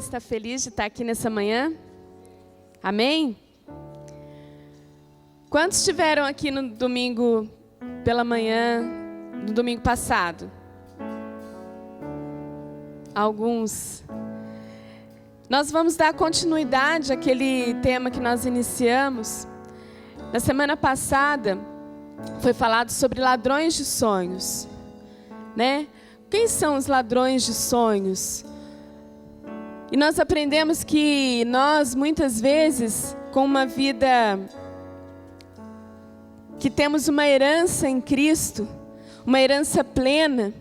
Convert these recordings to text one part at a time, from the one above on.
está feliz de estar aqui nessa manhã? Amém? Quantos estiveram aqui no domingo pela manhã, no domingo passado? Alguns. Nós vamos dar continuidade àquele tema que nós iniciamos. Na semana passada, foi falado sobre ladrões de sonhos, né? Quem são os ladrões de sonhos? E nós aprendemos que nós, muitas vezes, com uma vida que temos uma herança em Cristo, uma herança plena,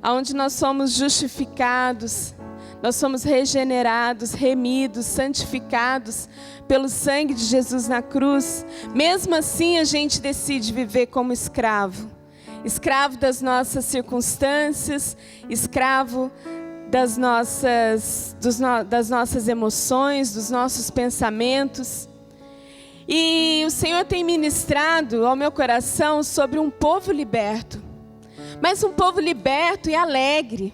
onde nós somos justificados, nós somos regenerados, remidos, santificados pelo sangue de Jesus na cruz. Mesmo assim, a gente decide viver como escravo. Escravo das nossas circunstâncias, escravo das nossas emoções, dos nossos pensamentos. E o Senhor tem ministrado ao meu coração sobre um povo liberto. Mas um povo liberto e alegre.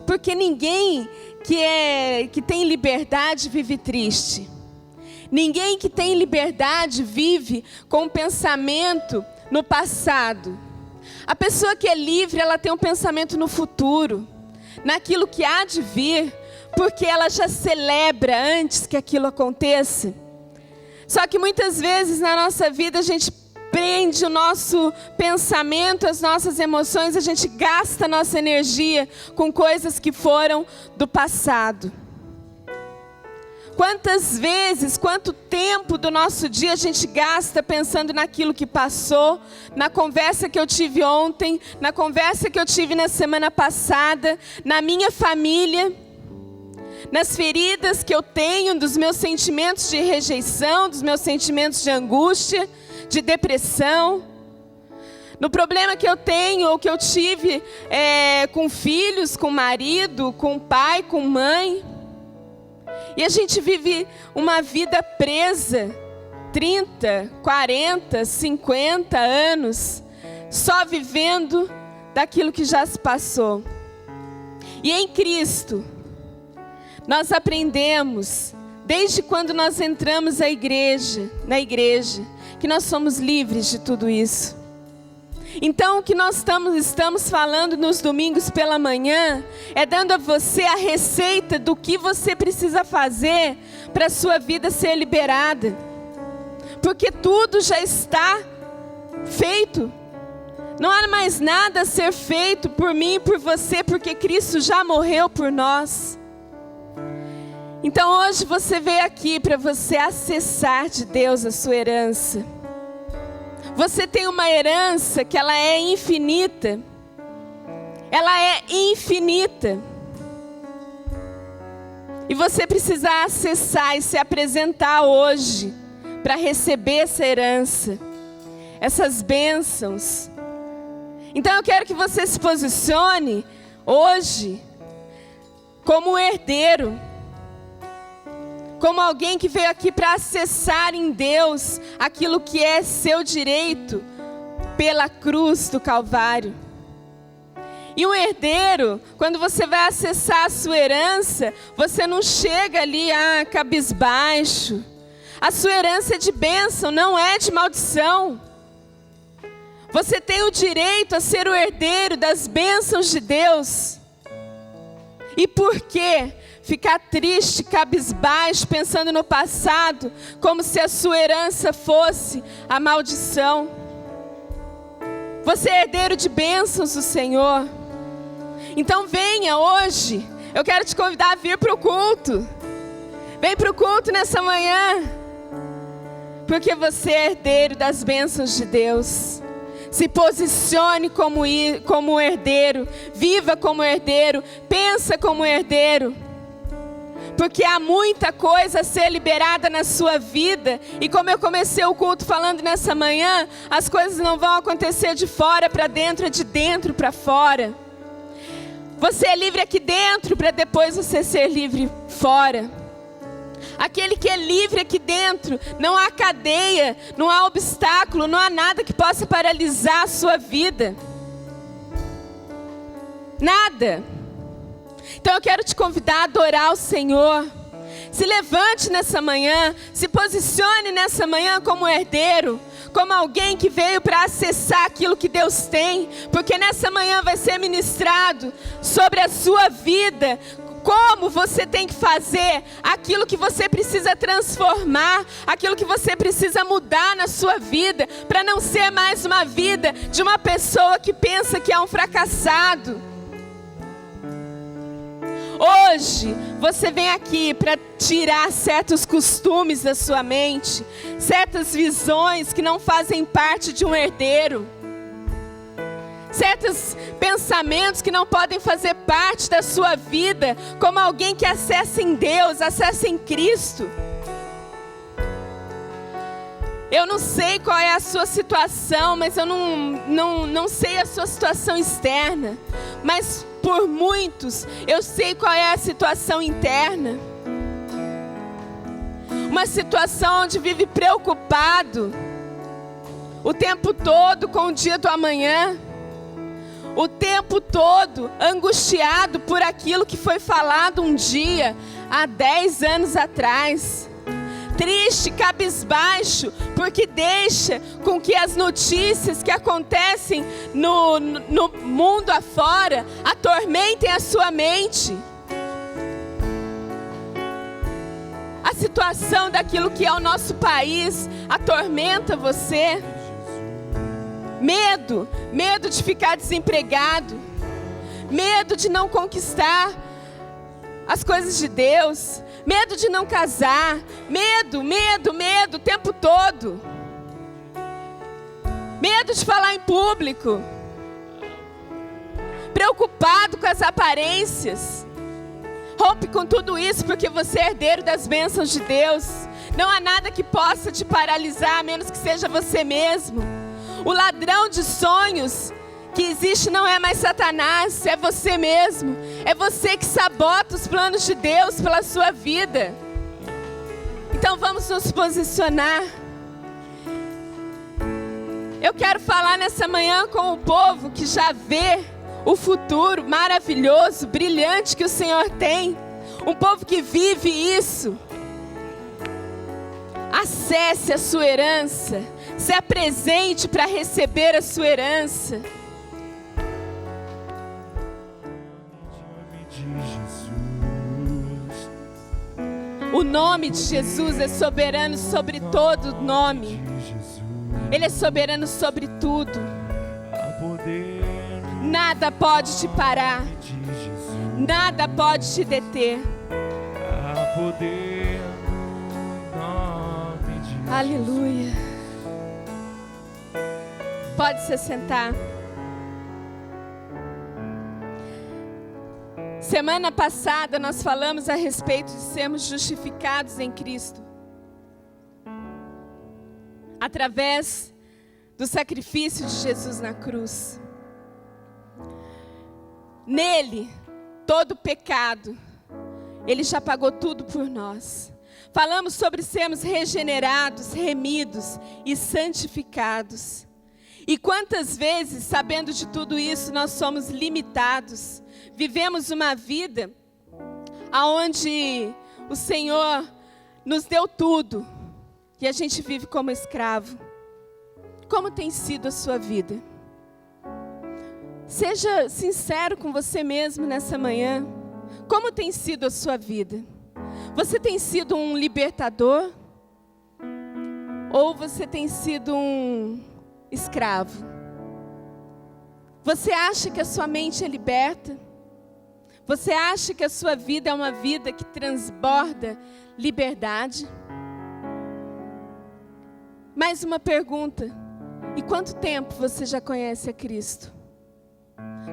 Porque ninguém que tem liberdade vive triste. Ninguém que tem liberdade vive com um pensamento no passado. A pessoa que é livre, ela tem um pensamento no futuro, naquilo que há de vir, porque ela já celebra antes que aquilo aconteça. Só que muitas vezes na nossa vida a gente prende o nosso pensamento, as nossas emoções, a gente gasta a nossa energia com coisas que foram do passado. Quantas vezes, quanto tempo do nosso dia a gente gasta pensando naquilo que passou, na conversa que eu tive ontem, na conversa que eu tive na semana passada, na minha família, nas feridas que eu tenho, dos meus sentimentos de rejeição, dos meus sentimentos de angústia, de depressão, no problema que eu tenho ou que eu tive com filhos, com marido, com pai, com mãe. E a gente vive uma vida presa, 30, 40, 50 anos, só vivendo daquilo que já se passou. E em Cristo, nós aprendemos, desde quando nós entramos na igreja, que nós somos livres de tudo isso. Então, o que nós estamos falando nos domingos pela manhã é dando a você a receita do que você precisa fazer para a sua vida ser liberada. Porque tudo já está feito. Não há mais nada a ser feito por mim e por você, porque Cristo já morreu por nós. Então, hoje você veio aqui para você acessar de Deus a sua herança. Você tem uma herança que ela é infinita. Ela é infinita. E você precisa acessar e se apresentar hoje para receber essa herança, essas bênçãos. Então eu quero que você se posicione hoje como um herdeiro. Como alguém que veio aqui para acessar em Deus aquilo que é seu direito pela cruz do Calvário. E um herdeiro, quando você vai acessar a sua herança, você não chega ali cabisbaixo. A sua herança é de bênção, não é de maldição. Você tem o direito a ser o herdeiro das bênçãos de Deus. E por quê? Ficar triste, cabisbaixo, pensando no passado, como se a sua herança fosse a maldição. Você é herdeiro de bênçãos do Senhor. Então venha hoje, eu quero te convidar a vir para o culto. Vem para o culto nessa manhã, porque você é herdeiro das bênçãos de Deus. Se posicione como herdeiro, viva como herdeiro, pensa como herdeiro. Porque há muita coisa a ser liberada na sua vida. E como eu comecei o culto falando nessa manhã, as coisas não vão acontecer de fora para dentro, é de dentro para fora. Você é livre aqui dentro para depois você ser livre fora. Aquele que é livre aqui dentro, não há cadeia, não há obstáculo, não há nada que possa paralisar a sua vida. Nada. Então eu quero te convidar a adorar o Senhor. Se levante nessa manhã, se posicione nessa manhã como herdeiro, como alguém que veio para acessar aquilo que Deus tem, porque nessa manhã vai ser ministrado sobre a sua vida, como você tem que fazer aquilo que você precisa transformar, aquilo que você precisa mudar na sua vida, para não ser mais uma vida de uma pessoa que pensa que é um fracassado. Hoje, você vem aqui para tirar certos costumes da sua mente, certas visões que não fazem parte de um herdeiro, certos pensamentos que não podem fazer parte da sua vida, como alguém que acessa em Deus, acessa em Cristo. Eu não sei qual é a sua situação, mas eu não sei a sua situação externa, mas por muitos, eu sei qual é a situação interna. Uma situação onde vive preocupado o tempo todo com o dia do amanhã, o tempo todo angustiado por aquilo que foi falado um dia, há 10 anos atrás. Triste, cabisbaixo, porque deixa com que as notícias que acontecem no mundo afora atormentem a sua mente. A situação daquilo que é o nosso país atormenta você. Medo de ficar desempregado, medo de não conquistar as coisas de Deus, medo de não casar, medo o tempo todo, medo de falar em público, preocupado com as aparências. Rompe com tudo isso, porque você é herdeiro das bênçãos de Deus. Não há nada que possa te paralisar, a menos que seja você mesmo. O ladrão de sonhos que existe não é mais Satanás, é você mesmo. É você que sabota os planos de Deus pela sua vida. Então vamos nos posicionar. Eu quero falar nessa manhã com o povo que já vê o futuro maravilhoso, brilhante que o Senhor tem. Um povo que vive isso. Acesse a sua herança. Se apresente para receber a sua herança. O nome de Jesus é soberano sobre todo nome. Ele é soberano sobre tudo. Nada pode te parar. Nada pode te deter. Aleluia. Pode se sentar. Semana passada nós falamos a respeito de sermos justificados em Cristo, através do sacrifício de Jesus na cruz. Nele, todo pecado, Ele já pagou tudo por nós. Falamos sobre sermos regenerados, remidos e santificados. E quantas vezes, sabendo de tudo isso, nós somos limitados. Vivemos uma vida onde o Senhor nos deu tudo e a gente vive como escravo. Como tem sido a sua vida? Seja sincero com você mesmo nessa manhã. Como tem sido a sua vida? Você tem sido um libertador? Ou você tem sido um escravo? Você acha que a sua mente é liberta? Você acha que a sua vida é uma vida que transborda liberdade? Mais uma pergunta. E quanto tempo você já conhece a Cristo?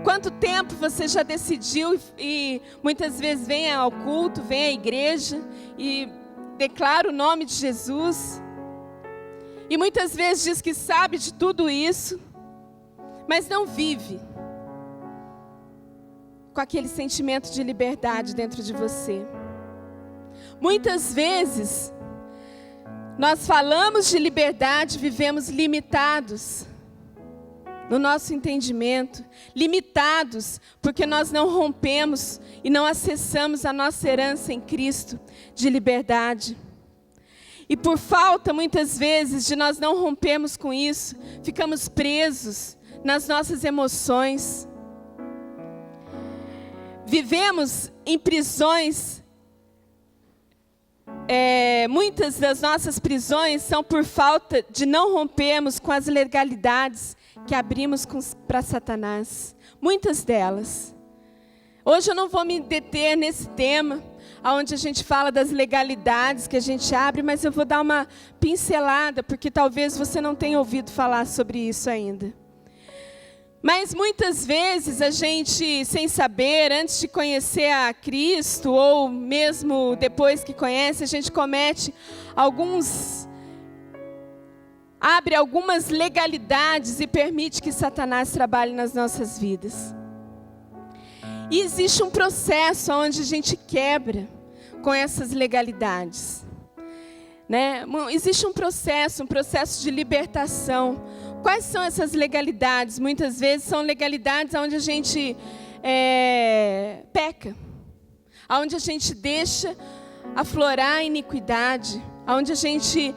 Quanto tempo você já decidiu e muitas vezes vem ao culto, vem à igreja e declara o nome de Jesus? E muitas vezes diz que sabe de tudo isso, mas não vive com aquele sentimento de liberdade dentro de você. Muitas vezes, nós falamos de liberdade, vivemos limitados. no nosso entendimento, limitados porque nós não rompemos e não acessamos a nossa herança em Cristo de liberdade. E por falta, muitas vezes, de nós não rompermos com isso, ficamos presos nas nossas emoções. Vivemos em prisões. Muitas das nossas prisões são por falta de não rompermos com as legalidades que abrimos para Satanás. Muitas delas. Hoje eu não vou me deter nesse tema, onde a gente fala das legalidades que a gente abre, mas eu vou dar uma pincelada, porque talvez você não tenha ouvido falar sobre isso ainda. Mas muitas vezes a gente, sem saber, antes de conhecer a Cristo, ou mesmo depois que conhece, a gente abre algumas legalidades e permite que Satanás trabalhe nas nossas vidas. E existe um processo onde a gente quebra com essas legalidades, né? Existe um processo de libertação. Quais são essas legalidades? Muitas vezes são legalidades onde a gente peca, onde a gente deixa aflorar a iniquidade, onde a gente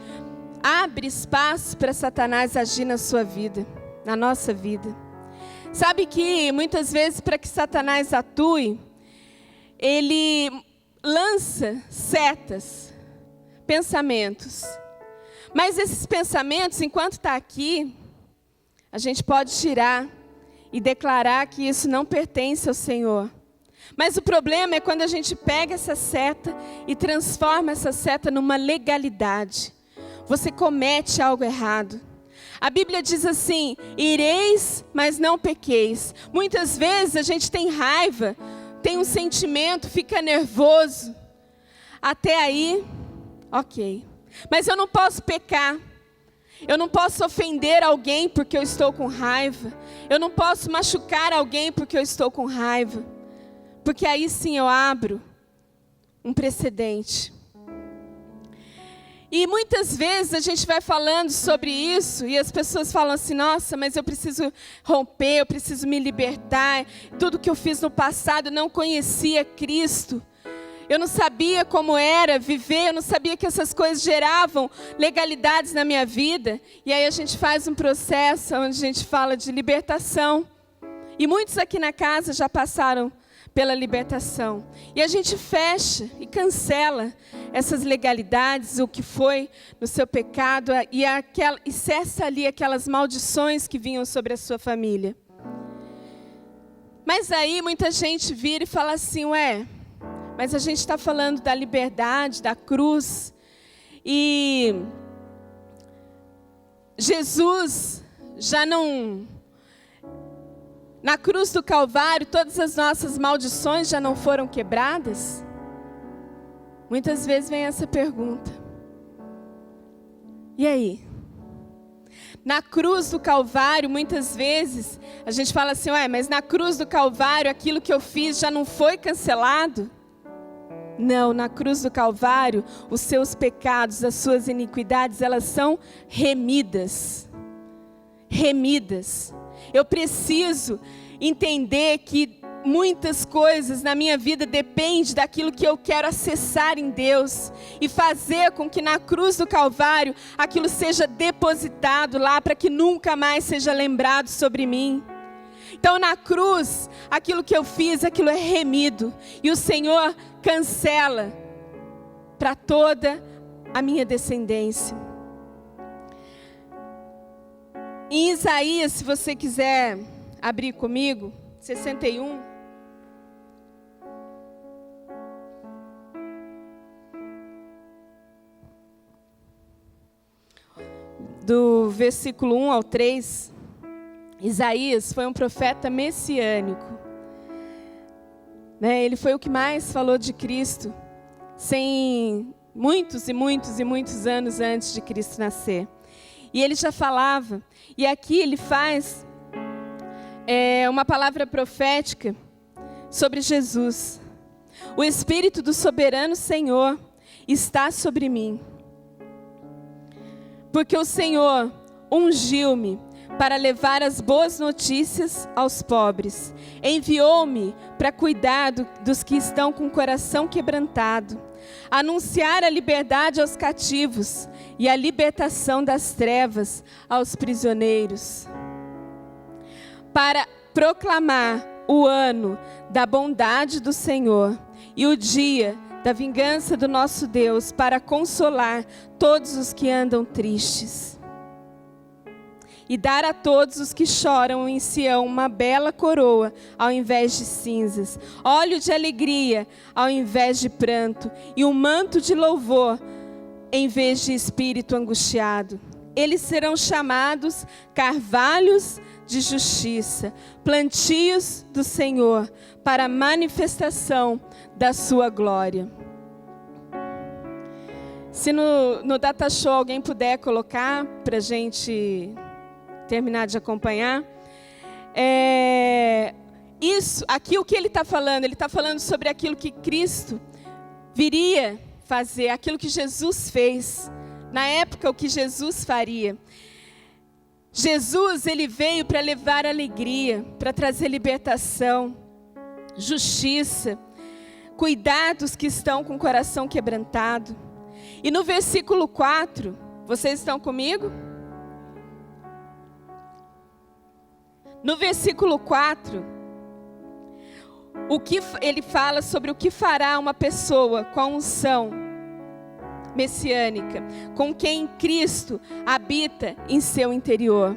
abre espaço para Satanás agir na sua vida, na nossa vida. Sabe que muitas vezes, para que Satanás atue, ele lança setas, pensamentos. Mas esses pensamentos, enquanto está aqui, a gente pode tirar e declarar que isso não pertence ao Senhor. Mas o problema é quando a gente pega essa seta e transforma essa seta numa legalidade. Você comete algo errado. A Bíblia diz assim: ireis, mas não pequeis. Muitas vezes a gente tem raiva, tem um sentimento, fica nervoso. Até aí, ok. Mas eu não posso pecar. Eu não posso ofender alguém porque eu estou com raiva. Eu não posso machucar alguém porque eu estou com raiva. Porque aí sim eu abro um precedente. E muitas vezes a gente vai falando sobre isso e as pessoas falam assim: nossa, mas eu preciso romper, eu preciso me libertar. Tudo que eu fiz no passado, eu não conhecia Cristo. Eu não sabia como era viver, eu não sabia que essas coisas geravam legalidades na minha vida. E aí a gente faz um processo onde a gente fala de libertação. E muitos aqui na casa já passaram pela libertação. E a gente fecha e cancela essas legalidades, o que foi no seu pecado, e cessa ali aquelas maldições que vinham sobre a sua família. Mas aí muita gente vira e fala assim: mas a gente está falando da liberdade, da cruz. E Jesus já não... Na cruz do Calvário, todas as nossas maldições já não foram quebradas? Muitas vezes vem essa pergunta. E aí? Na cruz do Calvário, muitas vezes, a gente fala assim: mas na cruz do Calvário, aquilo que eu fiz já não foi cancelado? Não, na cruz do Calvário, os seus pecados, as suas iniquidades, elas são remidas. Remidas. Eu preciso entender que muitas coisas na minha vida dependem daquilo que eu quero acessar em Deus. E fazer com que na cruz do Calvário, aquilo seja depositado lá para que nunca mais seja lembrado sobre mim. Então na cruz, aquilo que eu fiz, aquilo é remido. E o Senhor cancela para toda a minha descendência. Em Isaías, se você quiser abrir comigo, 61. Do versículo 1 ao 3. Isaías foi um profeta messiânico. Ele foi o que mais falou de Cristo, muitos anos antes de Cristo nascer. E ele já falava, e aqui ele faz uma palavra profética sobre Jesus. O Espírito do soberano Senhor está sobre mim, porque o Senhor ungiu-me para levar as boas notícias aos pobres. Enviou-me para cuidar dos que estão com o coração quebrantado, anunciar a liberdade aos cativos e a libertação das trevas aos prisioneiros, para proclamar o ano da bondade do Senhor e o dia da vingança do nosso Deus, para consolar todos os que andam tristes e dar a todos os que choram em Sião uma bela coroa ao invés de cinzas, óleo de alegria ao invés de pranto e um manto de louvor em vez de espírito angustiado. Eles serão chamados carvalhos de justiça, plantios do Senhor, para a manifestação da sua glória. Se no Data Show alguém puder colocar para a gente terminar de acompanhar. Isso, aqui o que ele está falando? Ele está falando sobre aquilo que Cristo viria fazer, aquilo que Jesus fez. Na época, o que Jesus faria. Jesus, ele veio para levar alegria, para trazer libertação, justiça, cuidar dos que estão com o coração quebrantado. E no versículo 4, vocês estão comigo? No versículo 4, o que ele fala sobre o que fará uma pessoa com a unção messiânica, com quem Cristo habita em seu interior.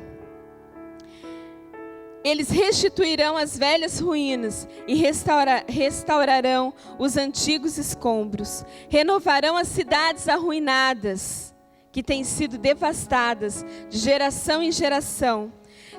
Eles restituirão as velhas ruínas e restaurarão os antigos escombros. Renovarão as cidades arruinadas, que têm sido devastadas de geração em geração.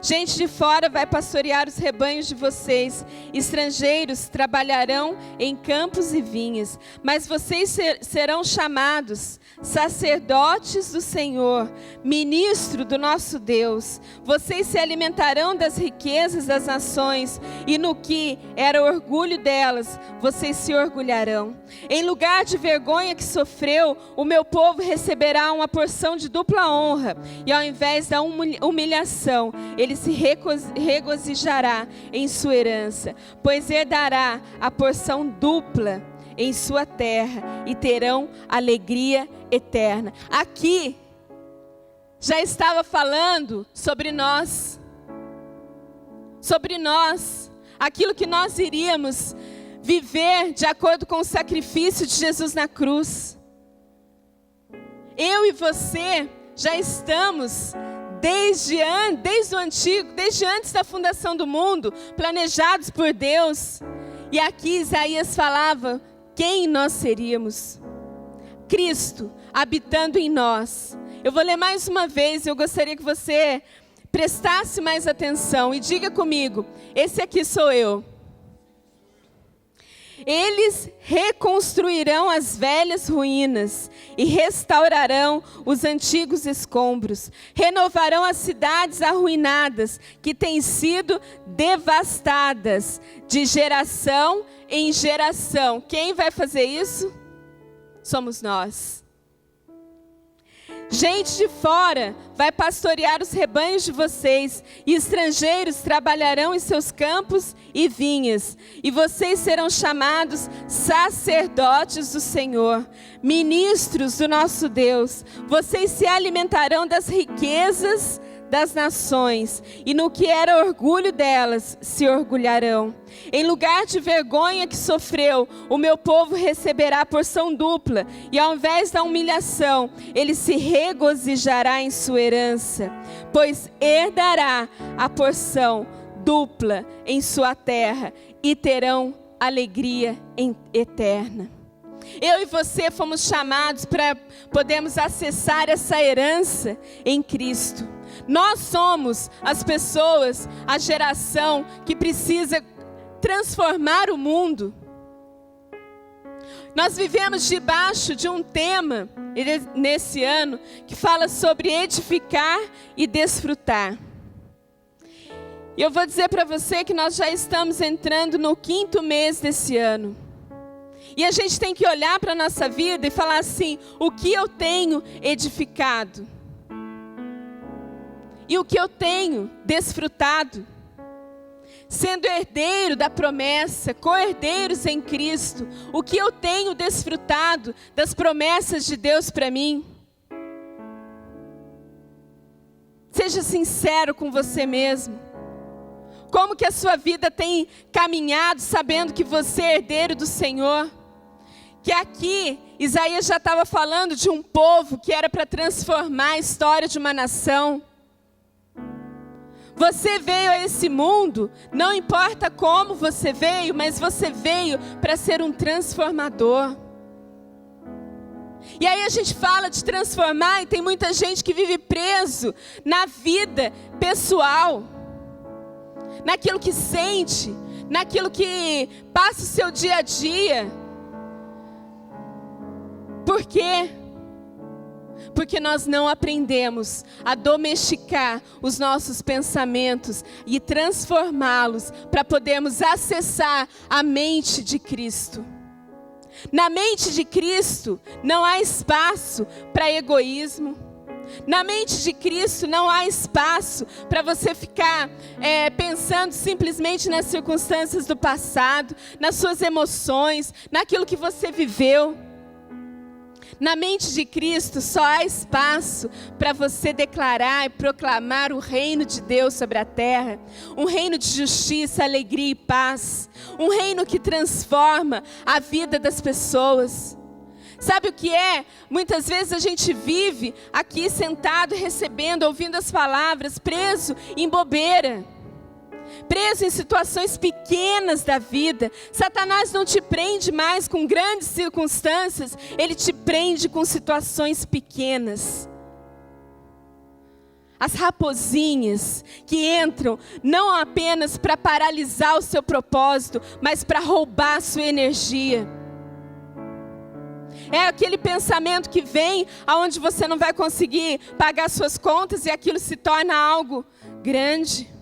Gente de fora vai pastorear os rebanhos de vocês. Estrangeiros trabalharão em campos e vinhas. Mas vocês serão chamados sacerdotes do Senhor, ministro do nosso Deus. Vocês se alimentarão das riquezas das nações, e no que era orgulho delas, vocês se orgulharão. Em lugar de vergonha que sofreu, o meu povo receberá uma porção de dupla honra, e ao invés da humilhação, ele se regozijará em sua herança, pois herdará a porção dupla em sua terra e terão alegria eterna. Aqui já estava falando sobre nós, aquilo que nós iríamos viver de acordo com o sacrifício de Jesus na cruz. Eu e você já estamos desde antes da fundação do mundo, planejados por Deus. E aqui Isaías falava quem nós seríamos. Cristo habitando em nós. Eu vou ler mais uma vez, eu gostaria que você prestasse mais atenção e diga comigo, esse aqui sou eu. Eles reconstruirão as velhas ruínas e restaurarão os antigos escombros. Renovarão as cidades arruinadas que têm sido devastadas de geração em geração. Quem vai fazer isso? Somos nós. Gente de fora vai pastorear os rebanhos de vocês, e estrangeiros trabalharão em seus campos e vinhas, e vocês serão chamados sacerdotes do Senhor, ministros do nosso Deus. Vocês se alimentarão das riquezas das nações, e no que era orgulho delas se orgulharão. Em lugar de vergonha que sofreu, o meu povo receberá a porção dupla, e ao invés da humilhação, ele se regozijará em sua herança, pois herdará a porção dupla em sua terra, e terão alegria eterna. Eu e você fomos chamados para podermos acessar essa herança em Cristo. Nós somos as pessoas, a geração que precisa transformar o mundo. Nós vivemos debaixo de um tema nesse ano que fala sobre edificar e desfrutar. E eu vou dizer para você que nós já estamos entrando no 5º mês desse ano. E a gente tem que olhar para a nossa vida e falar assim, o que eu tenho edificado? e o que eu tenho desfrutado. Sendo herdeiro da promessa, co-herdeiros em Cristo, o que eu tenho desfrutado das promessas de Deus para mim? Seja sincero com você mesmo. Como que a sua vida tem caminhado sabendo que você é herdeiro do Senhor? Que aqui Isaías já estava falando de um povo que era para transformar a história de uma nação. Você veio a esse mundo, não importa como você veio, mas você veio para ser um transformador. E aí a gente fala de transformar e tem muita gente que vive preso na vida pessoal, naquilo que sente, naquilo que passa o seu dia a dia. Por quê? Porque nós não aprendemos a domesticar os nossos pensamentos e transformá-los para podermos acessar a mente de Cristo. Na mente de Cristo não há espaço para egoísmo. Na mente de Cristo não há espaço para você ficar pensando simplesmente nas circunstâncias do passado, nas suas emoções, naquilo que você viveu. Na mente de Cristo só há espaço para você declarar e proclamar o reino de Deus sobre a terra. Um reino de justiça, alegria e paz. Um reino que transforma a vida das pessoas. Sabe o que é? Muitas vezes a gente vive aqui sentado, recebendo, ouvindo as palavras, preso em bobeira. Preso em situações pequenas da vida. Satanás não te prende mais com grandes circunstâncias, ele te prende com situações pequenas. As raposinhas que entram não apenas para paralisar o seu propósito, mas para roubar a sua energia. É aquele pensamento que vem aonde você não vai conseguir pagar suas contas e aquilo se torna algo grande.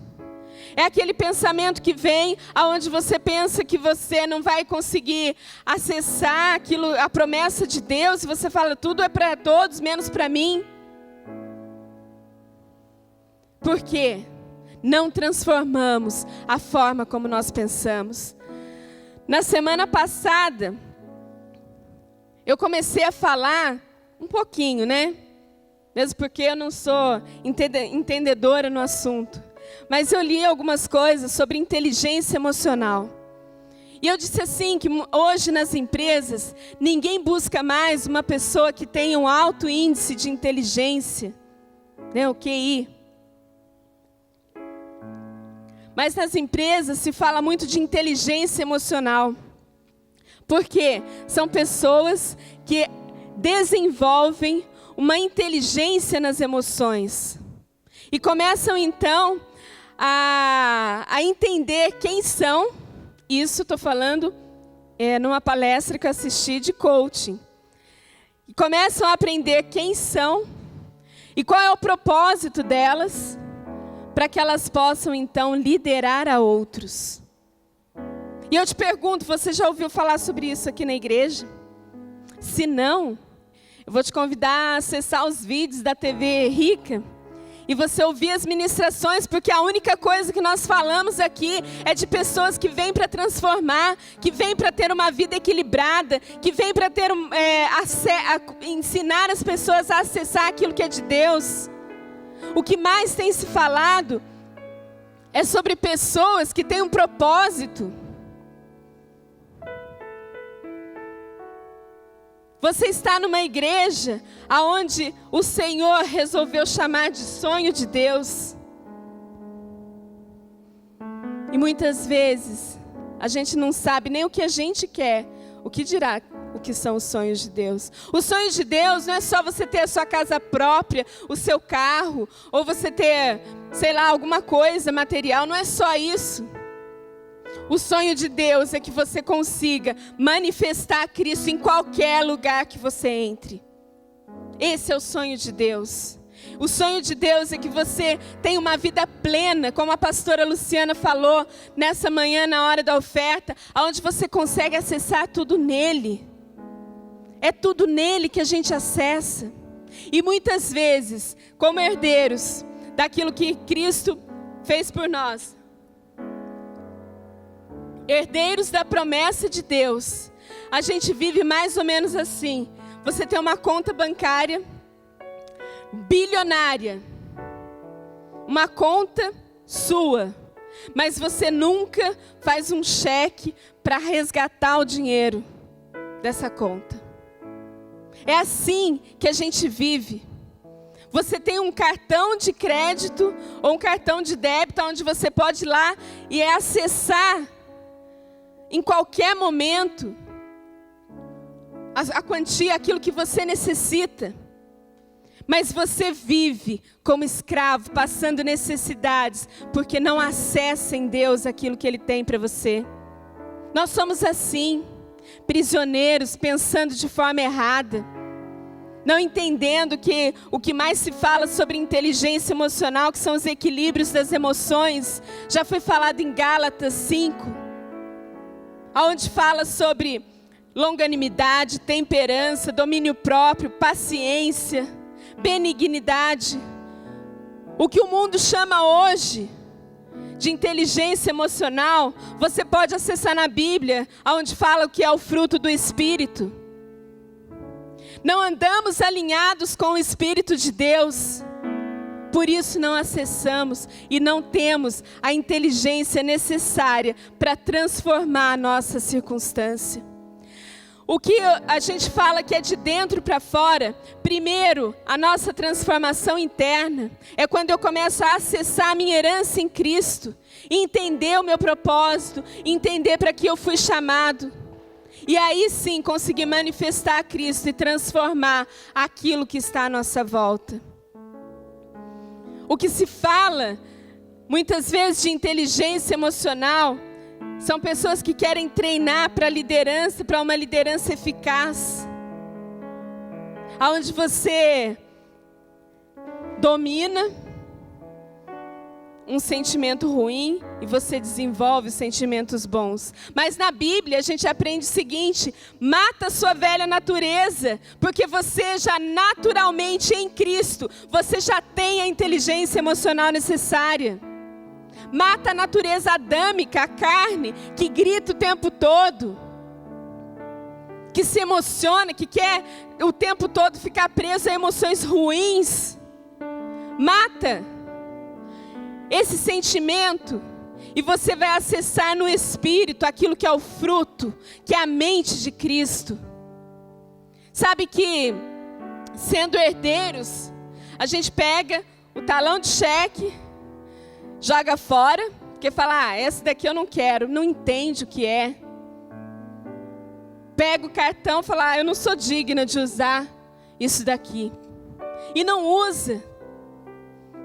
É aquele pensamento que vem aonde você pensa que você não vai conseguir acessar aquilo, a promessa de Deus, e você fala, tudo é para todos, menos para mim. Por quê? Não transformamos a forma como nós pensamos. Na semana passada, eu comecei a falar um pouquinho, né? Mesmo porque eu não sou entendedora no assunto. Mas eu li algumas coisas sobre inteligência emocional. E eu disse assim, que hoje nas empresas, ninguém busca mais uma pessoa que tenha um alto índice de inteligência, né, o QI. Mas nas empresas se fala muito de inteligência emocional. Por quê? São pessoas que desenvolvem uma inteligência nas emoções. E começam então a entender quem são. Isso estou falando numa palestra que eu assisti de coaching. E começam a aprender quem são e qual é o propósito delas, para que elas possam então liderar a outros. E eu te pergunto, você já ouviu falar sobre isso aqui na igreja? Se não, eu vou te convidar a acessar os vídeos da TV Rica e você ouvir as ministrações, porque a única coisa que nós falamos aqui é de pessoas que vêm para transformar, que vêm para ter uma vida equilibrada, que vêm para ter ensinar as pessoas a acessar aquilo que é de Deus. O que mais tem se falado é sobre pessoas que têm um propósito. Você está numa igreja onde o Senhor resolveu chamar de sonho de Deus. E muitas vezes a gente não sabe nem o que a gente quer, o que dirá o que são os sonhos de Deus. Os sonhos de Deus não é só você ter a sua casa própria, o seu carro, ou você ter, sei lá, alguma coisa material, não é só isso. O sonho de Deus é que você consiga manifestar Cristo em qualquer lugar que você entre. Esse é o sonho de Deus. O sonho de Deus é que você tenha uma vida plena, como a pastora Luciana falou nessa manhã na hora da oferta, onde você consegue acessar tudo nele. É tudo nele que a gente acessa. E muitas vezes, como herdeiros, daquilo que Cristo fez por nós. Herdeiros da promessa de Deus. A gente vive mais ou menos assim. Você tem uma conta bancária bilionária. Uma conta sua. Mas você nunca faz um cheque para resgatar o dinheiro dessa conta. É assim que a gente vive. Você tem um cartão de crédito ou um cartão de débito onde você pode ir lá e acessar em qualquer momento a quantia, aquilo que você necessita. Mas você vive como escravo, passando necessidades, porque não acessa em Deus aquilo que Ele tem para você. Nós somos assim, prisioneiros, pensando de forma errada, não entendendo que o que mais se fala sobre inteligência emocional, que são os equilíbrios das emoções, já foi falado em Gálatas 5, onde fala sobre longanimidade, temperança, domínio próprio, paciência, benignidade. O que o mundo chama hoje de inteligência emocional, você pode acessar na Bíblia, onde fala o que é o fruto do Espírito. Não andamos alinhados com o Espírito de Deus, por isso não acessamos e não temos a inteligência necessária para transformar a nossa circunstância. O que a gente fala que é de dentro para fora, primeiro, a nossa transformação interna, é quando eu começo a acessar a minha herança em Cristo, entender o meu propósito, entender para que eu fui chamado. E aí sim conseguir manifestar a Cristo e transformar aquilo que está à nossa volta. O que se fala, muitas vezes, de inteligência emocional, são pessoas que querem treinar para liderança, para uma liderança eficaz. Onde você domina um sentimento ruim e você desenvolve sentimentos bons. Mas na Bíblia a gente aprende o seguinte: mata a sua velha natureza, porque você já naturalmente em Cristo, você já tem a inteligência emocional necessária. Mata a natureza adâmica, a carne, que grita o tempo todo, que se emociona, que quer o tempo todo ficar preso a emoções ruins. Mata esse sentimento e você vai acessar no Espírito aquilo que é o fruto, que é a mente de Cristo. Sabe que, sendo herdeiros, a gente pega o talão de cheque, joga fora, porque fala, essa daqui eu não quero, não entende o que é. Pega o cartão e fala, eu não sou digna de usar isso daqui. E não usa.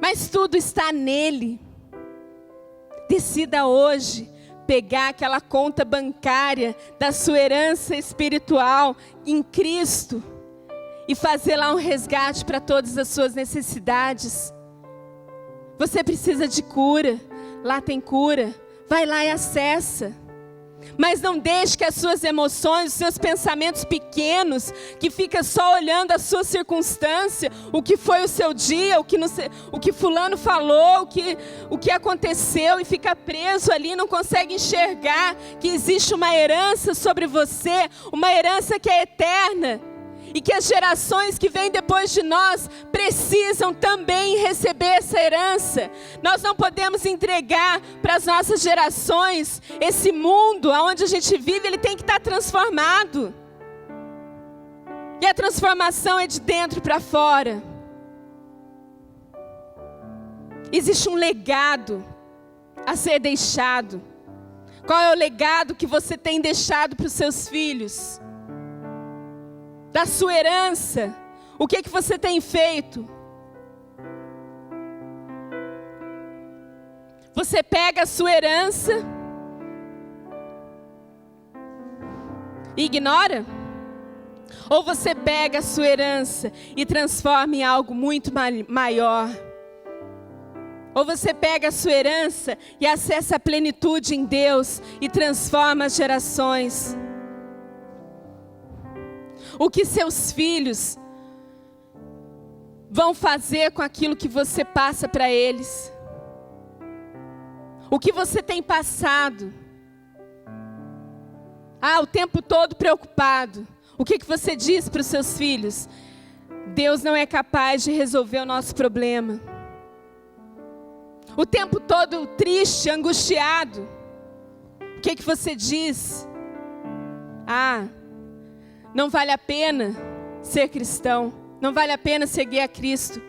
Mas tudo está nele. Decida hoje pegar aquela conta bancária da sua herança espiritual em Cristo e fazer lá um resgate para todas as suas necessidades. Você precisa de cura, lá tem cura, vai lá e acessa. Mas não deixe que as suas emoções, os seus pensamentos pequenos, que fica só olhando a sua circunstância, o que foi o seu dia, o que fulano falou, o que aconteceu, e fica preso ali, não consegue enxergar que existe uma herança sobre você, uma herança que é eterna, e que as gerações que vêm depois de nós precisam também receber essa herança. Nós não podemos entregar para as nossas gerações esse mundo onde a gente vive, ele tem que estar transformado. E a transformação é de dentro para fora. Existe um legado a ser deixado. Qual é o legado que você tem deixado para os seus filhos? Da sua herança, o que você tem feito? Você pega a sua herança e ignora? Ou você pega a sua herança e transforma em algo muito maior? Ou você pega a sua herança e acessa a plenitude em Deus e transforma as gerações? O que seus filhos vão fazer com aquilo que você passa para eles? O que você tem passado? O tempo todo preocupado. O que você diz para os seus filhos? Deus não é capaz de resolver o nosso problema. O tempo todo triste, angustiado. O que você diz? Não vale a pena ser cristão. Não vale a pena seguir a Cristo.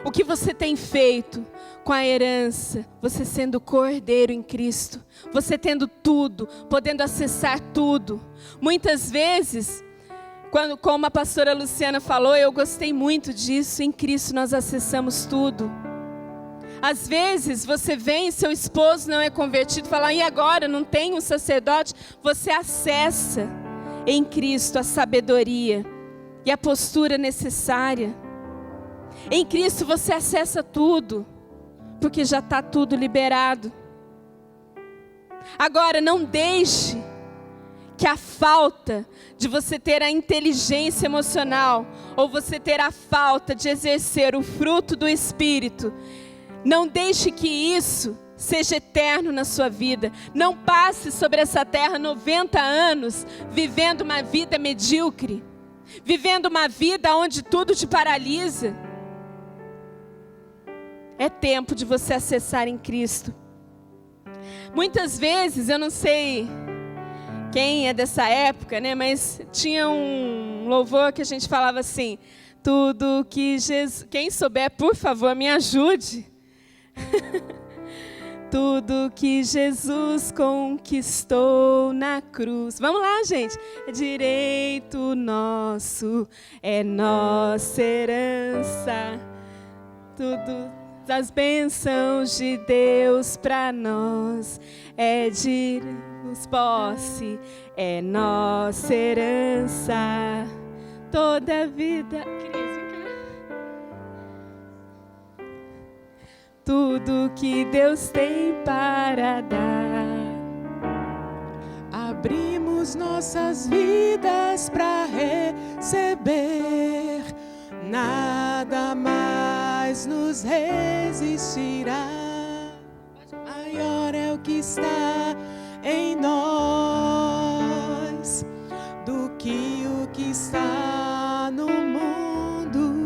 O que você tem feito com a herança? Você sendo cordeiro em Cristo. Você tendo tudo, podendo acessar tudo. Muitas vezes, como a pastora Luciana falou, eu gostei muito disso. Em Cristo nós acessamos tudo. Às vezes você vem, seu esposo não é convertido, fala, e agora? Não tem um sacerdote? Você acessa em Cristo a sabedoria e a postura necessária. Em Cristo você acessa tudo, porque já está tudo liberado. Agora, não deixe que a falta de você ter a inteligência emocional, ou você ter a falta de exercer o fruto do Espírito, não deixe que isso seja eterno na sua vida. Não passe sobre essa terra 90 anos vivendo uma vida medíocre, vivendo uma vida onde tudo te paralisa. É tempo de você acessar em Cristo. Muitas vezes, eu não sei quem é dessa época, né? Mas tinha um louvor que a gente falava assim, tudo que Jesus... Quem souber, por favor, me ajude. Tudo que Jesus conquistou na cruz. Vamos lá, gente. É direito nosso, é nossa herança. Tudo... as bênçãos de Deus para nós é de posse, é nossa herança, toda a vida. Tudo que Deus tem para dar. Abrimos nossas vidas para receber, nada mais nos resistirá. Maior é o que está em nós do que o que está no mundo.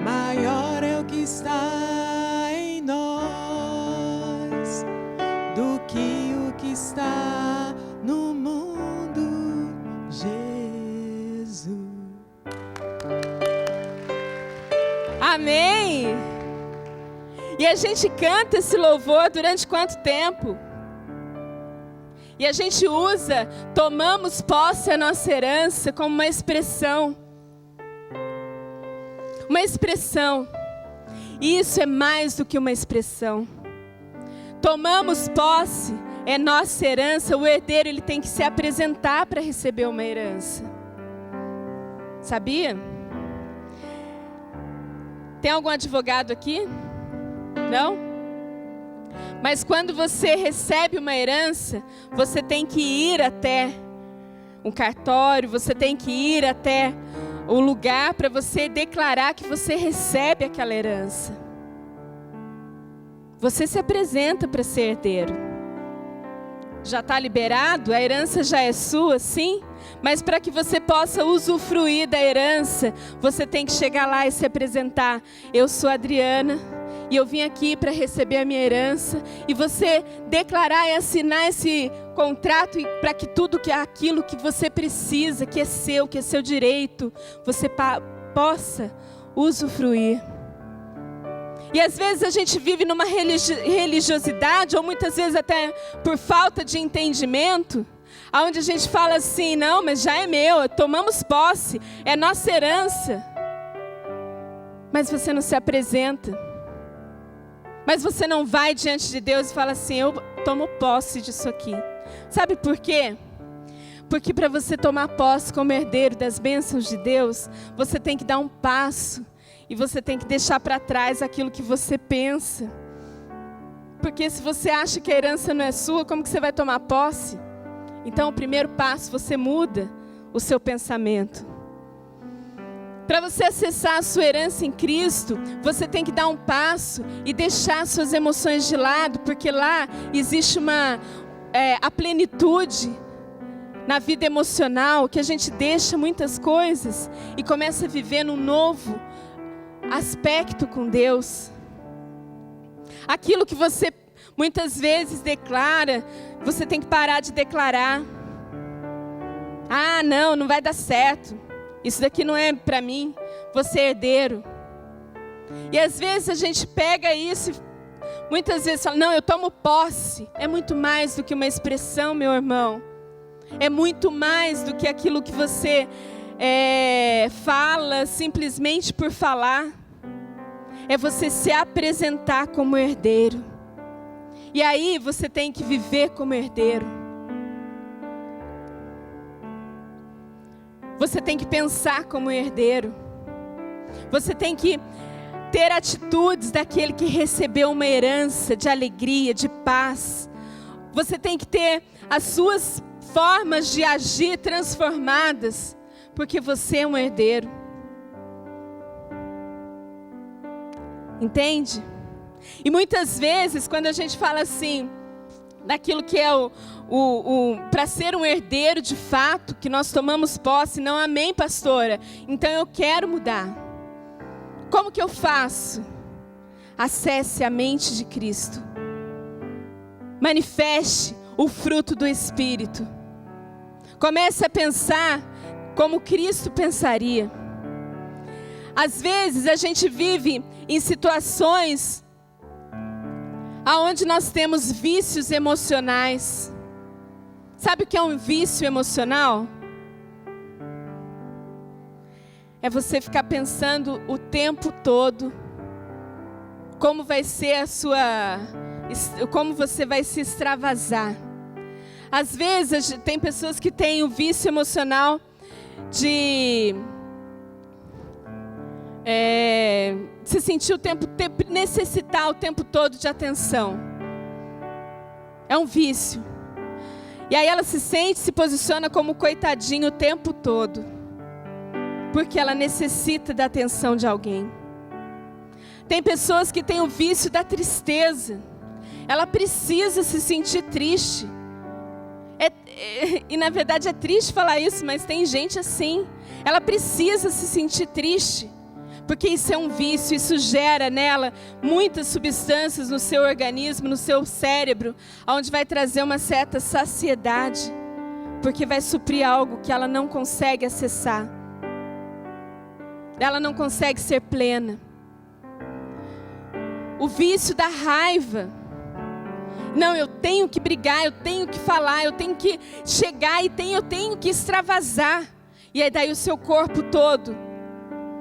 Maior é o que está em nós do que o que está no mundo. Jesus. Amém! E a gente canta esse louvor durante quanto tempo? E a gente usa, tomamos posse a nossa herança como uma expressão. Uma expressão. E isso é mais do que uma expressão. Tomamos posse, é nossa herança. O herdeiro ele tem que se apresentar para receber uma herança. Sabia? Tem algum advogado aqui? Não? Mas quando você recebe uma herança, você tem que ir até um cartório, você tem que ir até o lugar para você declarar que você recebe aquela herança. Você se apresenta para ser herdeiro. Já está liberado? A herança já é sua, sim? Mas para que você possa usufruir da herança, você tem que chegar lá e se apresentar. Eu sou Adriana e eu vim aqui para receber a minha herança. E você declarar e assinar esse contrato para que tudo aquilo que você precisa, que é seu direito, você possa usufruir. E às vezes a gente vive numa religiosidade, ou muitas vezes até por falta de entendimento, onde a gente fala assim, não, mas já é meu, tomamos posse, é nossa herança. Mas você não se apresenta. Mas você não vai diante de Deus e fala assim, eu tomo posse disso aqui. Sabe por quê? Porque para você tomar posse como herdeiro das bênçãos de Deus, você tem que dar um passo. E você tem que deixar para trás aquilo que você pensa. Porque se você acha que a herança não é sua, como que você vai tomar posse? Então o primeiro passo, você muda o seu pensamento. Para você acessar a sua herança em Cristo, você tem que dar um passo e deixar suas emoções de lado, porque lá existe a plenitude na vida emocional, que a gente deixa muitas coisas e começa a viver num novo aspecto com Deus. Aquilo que você muitas vezes declara, você tem que parar de declarar. Ah, não vai dar certo. Isso daqui não é para mim, você é herdeiro. E às vezes a gente pega isso e muitas vezes fala, não, eu tomo posse. É muito mais do que uma expressão, meu irmão. É muito mais do que aquilo que você fala simplesmente por falar. É você se apresentar como herdeiro. E aí você tem que viver como herdeiro. Você tem que pensar como herdeiro. Você tem que ter atitudes daquele que recebeu uma herança de alegria, de paz. Você tem que ter as suas formas de agir transformadas, porque você é um herdeiro. Entende? E muitas vezes, quando a gente fala assim, daquilo que é para ser um herdeiro de fato, que nós tomamos posse, não, amém, pastora? Então eu quero mudar. Como que eu faço? Acesse a mente de Cristo. Manifeste o fruto do Espírito. Comece a pensar como Cristo pensaria. Às vezes a gente vive em situações aonde nós temos vícios emocionais. Sabe o que é um vício emocional? É você ficar pensando o tempo todo como vai ser como você vai se extravasar. Às vezes tem pessoas que têm o vício emocional de se sentir necessitar o tempo todo de atenção. É um vício. E aí ela se posiciona como coitadinho o tempo todo, porque ela necessita da atenção de alguém. Tem pessoas que têm o vício da tristeza. Ela precisa se sentir triste. E na verdade é triste falar isso, mas tem gente assim. Ela precisa se sentir triste, porque isso é um vício, isso gera nela muitas substâncias no seu organismo, no seu cérebro, onde vai trazer uma certa saciedade, porque vai suprir algo que ela não consegue acessar. Ela não consegue ser plena. O vício da raiva. Não, eu tenho que brigar, eu tenho que falar, eu tenho que chegar e eu tenho que extravasar. E aí daí o seu corpo todo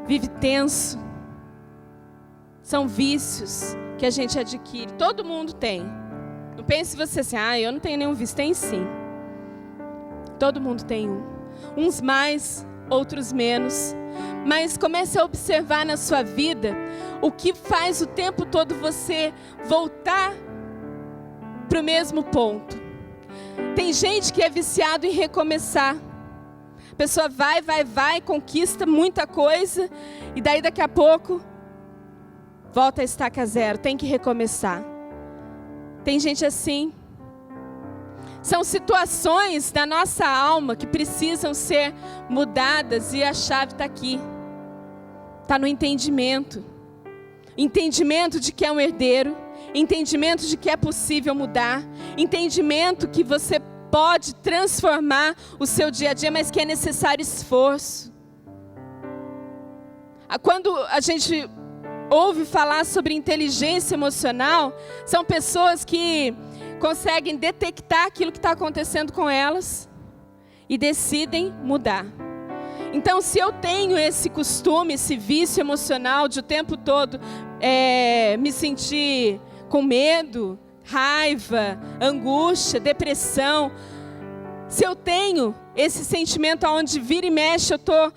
vive tenso. São vícios que a gente adquire. Todo mundo tem. Não pense você assim, eu não tenho nenhum vício. Tem sim. Todo mundo tem um. Uns mais, outros menos. Mas comece a observar na sua vida o que faz o tempo todo você voltar para o mesmo ponto. Tem gente que é viciado em recomeçar. A pessoa vai, conquista muita coisa, e daí daqui a pouco volta a estaca zero, tem que recomeçar. Tem gente assim. São situações da nossa alma que precisam ser mudadas, e a chave está aqui. Está no entendimento. Entendimento de que é um herdeiro, entendimento de que é possível mudar, entendimento que você pode transformar o seu dia a dia, mas que é necessário esforço. Quando a gente ouve falar sobre inteligência emocional, são pessoas que conseguem detectar aquilo que está acontecendo com elas e decidem mudar. Então, se eu tenho esse costume, esse vício emocional de o tempo todo me sentir com medo, raiva, angústia, depressão, se eu tenho esse sentimento onde vira e mexe, eu estou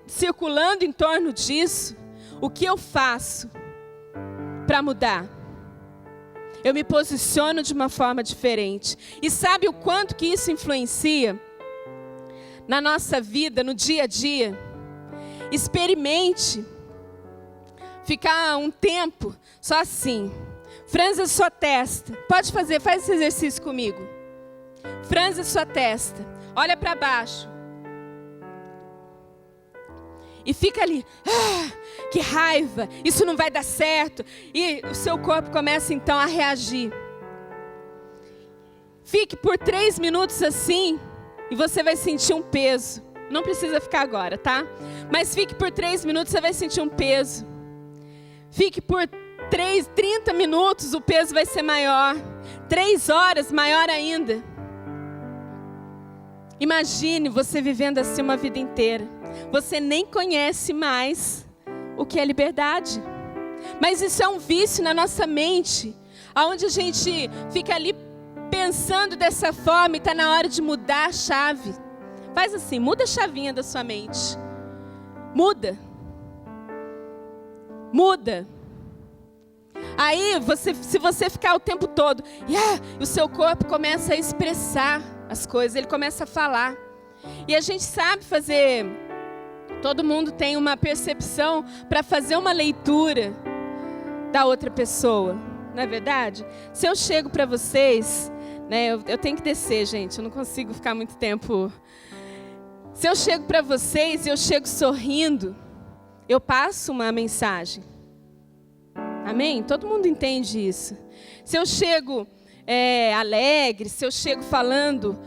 circulando em torno disso, o que eu faço para mudar? Eu me posiciono de uma forma diferente. E sabe o quanto que isso influencia? na nossa vida, no dia a dia. Experimente ficar um tempo só assim. Franze a sua testa. Pode fazer, faz esse exercício comigo. Franze a sua testa. Olha para baixo. E fica ali. Que raiva. Isso não vai dar certo. E o seu corpo começa então a reagir. Fique por 3 minutos assim. E você vai sentir um peso. Não precisa ficar agora, tá? Mas fique por 3 minutos, você vai sentir um peso. Fique por 30 minutos, o peso vai ser maior. 3 horas, maior ainda. Imagine você vivendo assim uma vida inteira. Você nem conhece mais o que é liberdade. Mas isso é um vício na nossa mente, onde a gente fica ali pensando dessa forma e está na hora de mudar a chave. Faz assim, muda a chavinha da sua mente. Muda. Muda. Aí, se você ficar o tempo todo, o seu corpo começa a expressar as coisas, ele começa a falar. E a gente sabe fazer, todo mundo tem uma percepção para fazer uma leitura da outra pessoa, não é verdade? Se eu chego para vocês, né, eu tenho que descer, gente, eu não consigo ficar muito tempo. Se eu chego para vocês e eu chego sorrindo, eu passo uma mensagem. Amém? Todo mundo entende isso. Se eu chego alegre, se eu chego falando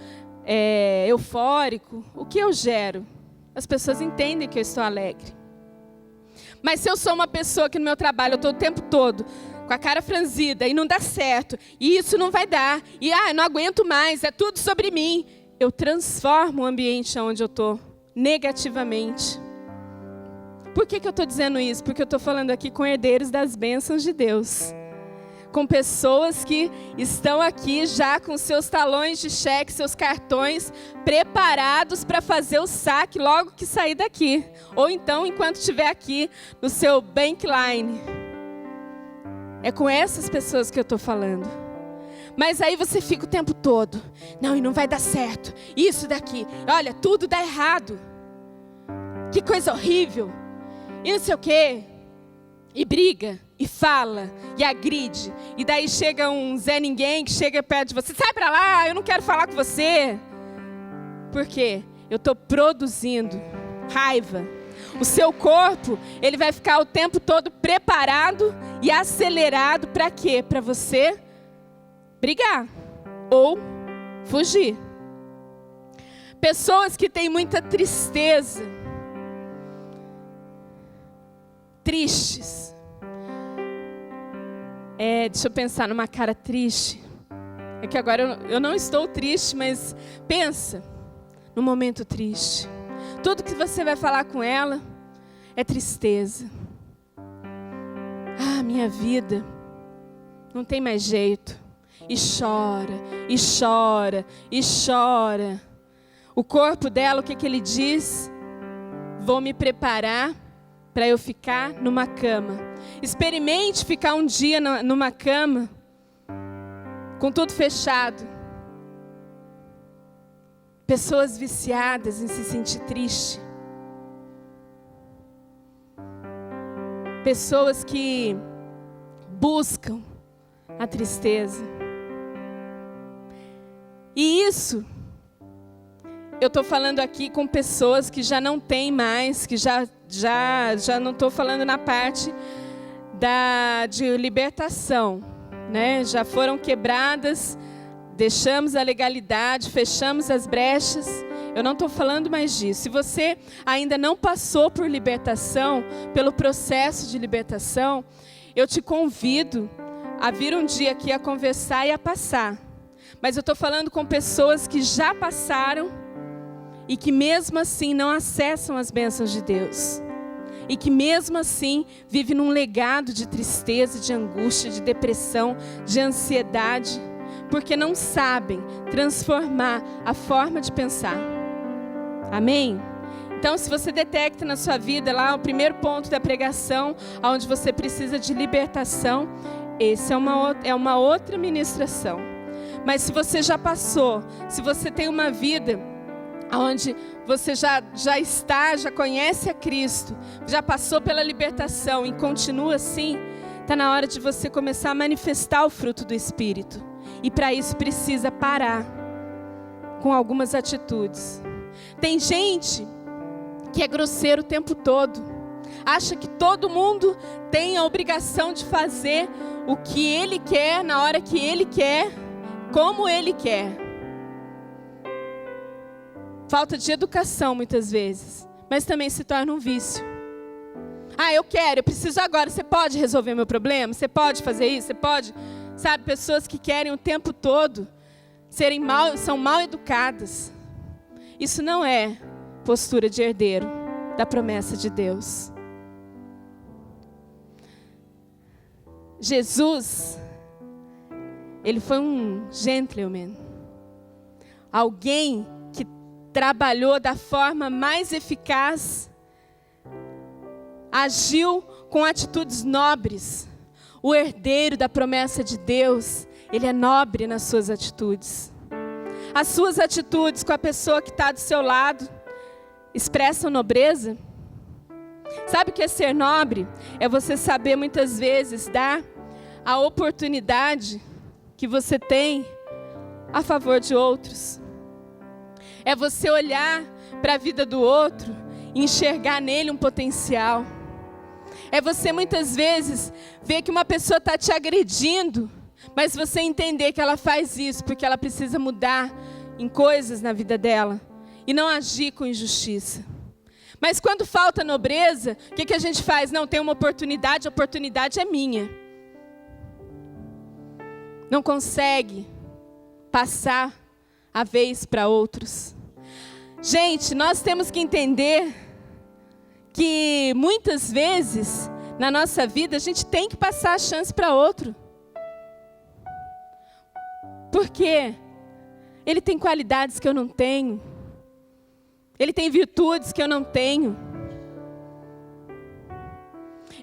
eufórico, o que eu gero? As pessoas entendem que eu estou alegre. Mas se eu sou uma pessoa que no meu trabalho eu estou o tempo todo com a cara franzida e não dá certo, e isso não vai dar, e eu não aguento mais, é tudo sobre mim, eu transformo o ambiente onde eu estou negativamente. Por que eu estou dizendo isso? Porque eu estou falando aqui com herdeiros das bênçãos de Deus. Com pessoas que estão aqui já com seus talões de cheque, seus cartões preparados para fazer o saque logo que sair daqui. Ou então enquanto estiver aqui no seu Bankline. É com essas pessoas que eu estou falando. Mas aí você fica o tempo todo. Não, e não vai dar certo. Isso daqui. Olha, tudo dá errado. Que coisa horrível. E não sei o quê. E briga. E fala. E agride. E daí chega um Zé Ninguém que chega perto de você. Sai pra lá, eu não quero falar com você. Por quê? Eu estou produzindo raiva. O seu corpo, ele vai ficar o tempo todo preparado e acelerado para quê? Para você brigar ou fugir. Pessoas que têm muita tristeza, tristes. Deixa eu pensar numa cara triste. É que agora eu não estou triste, mas pensa no momento triste. Tudo que você vai falar com ela é tristeza. Minha vida não tem mais jeito. E chora, e chora, e chora. O corpo dela, o que ele diz? Vou me preparar para eu ficar numa cama. Experimente ficar um dia numa cama, com tudo fechado. Pessoas viciadas em se sentir triste. Pessoas que buscam a tristeza. E isso, eu estou falando aqui com pessoas que já não têm mais, que já não estou falando na parte de libertação, né? Já foram quebradas, deixamos a legalidade, fechamos as brechas. Eu não estou falando mais disso. Se você ainda não passou por libertação, pelo processo de libertação, eu te convido a vir um dia aqui a conversar e a passar. Mas eu estou falando com pessoas que já passaram e que mesmo assim não acessam as bênçãos de Deus. E que mesmo assim vivem num legado de tristeza, de angústia, de depressão, de ansiedade, porque não sabem transformar a forma de pensar. Amém? Então, se você detecta na sua vida lá o primeiro ponto da pregação, onde você precisa de libertação, esse é uma outra ministração. Mas se você já passou, se você tem uma vida onde você já conhece a Cristo, já passou pela libertação e continua assim, está na hora de você começar a manifestar o fruto do Espírito. E para isso precisa parar com algumas atitudes. Tem gente que é grosseiro o tempo todo, acha que todo mundo tem a obrigação de fazer o que ele quer, na hora que ele quer, como ele quer. Falta de educação muitas vezes, mas também se torna um vício. Eu preciso agora, você pode resolver meu problema? Você pode fazer isso? Você pode? Sabe, pessoas que querem o tempo todo são mal educadas. Isso não é postura de herdeiro da promessa de Deus. Jesus, ele foi um gentleman, alguém que trabalhou da forma mais eficaz, agiu com atitudes nobres. O herdeiro da promessa de Deus, ele é nobre nas suas atitudes. As suas atitudes com a pessoa que está do seu lado expressam nobreza? Sabe o que é ser nobre? É você saber muitas vezes dar a oportunidade que você tem a favor de outros. É você olhar para a vida do outro e enxergar nele um potencial. É você muitas vezes ver que uma pessoa está te agredindo, mas você entender que ela faz isso porque ela precisa mudar em coisas na vida dela e não agir com injustiça. Mas quando falta nobreza, o que a gente faz? Não, tem uma oportunidade, a oportunidade é minha. Não consegue passar a vez para outros. Gente, nós temos que entender que muitas vezes na nossa vida a gente tem que passar a chance para outro. Por quê? Ele tem qualidades que eu não tenho. Ele tem virtudes que eu não tenho.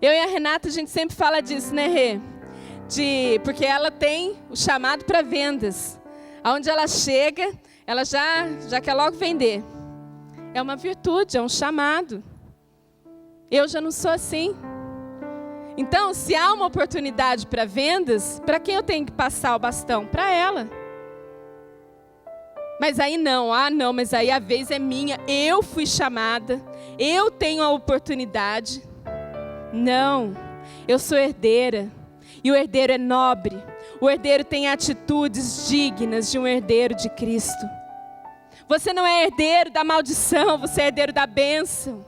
Eu e a Renata, a gente sempre fala disso, né, Rê? Porque ela tem o chamado para vendas. Aonde ela chega, ela já quer logo vender. É uma virtude, é um chamado. Eu já não sou assim. Então, se há uma oportunidade para vendas, para quem eu tenho que passar o bastão? Para ela. Mas aí não, mas aí a vez é minha, eu fui chamada, eu tenho a oportunidade. Não, eu sou herdeira, e o herdeiro é nobre, o herdeiro tem atitudes dignas de um herdeiro de Cristo. Você não é herdeiro da maldição, você é herdeiro da bênção,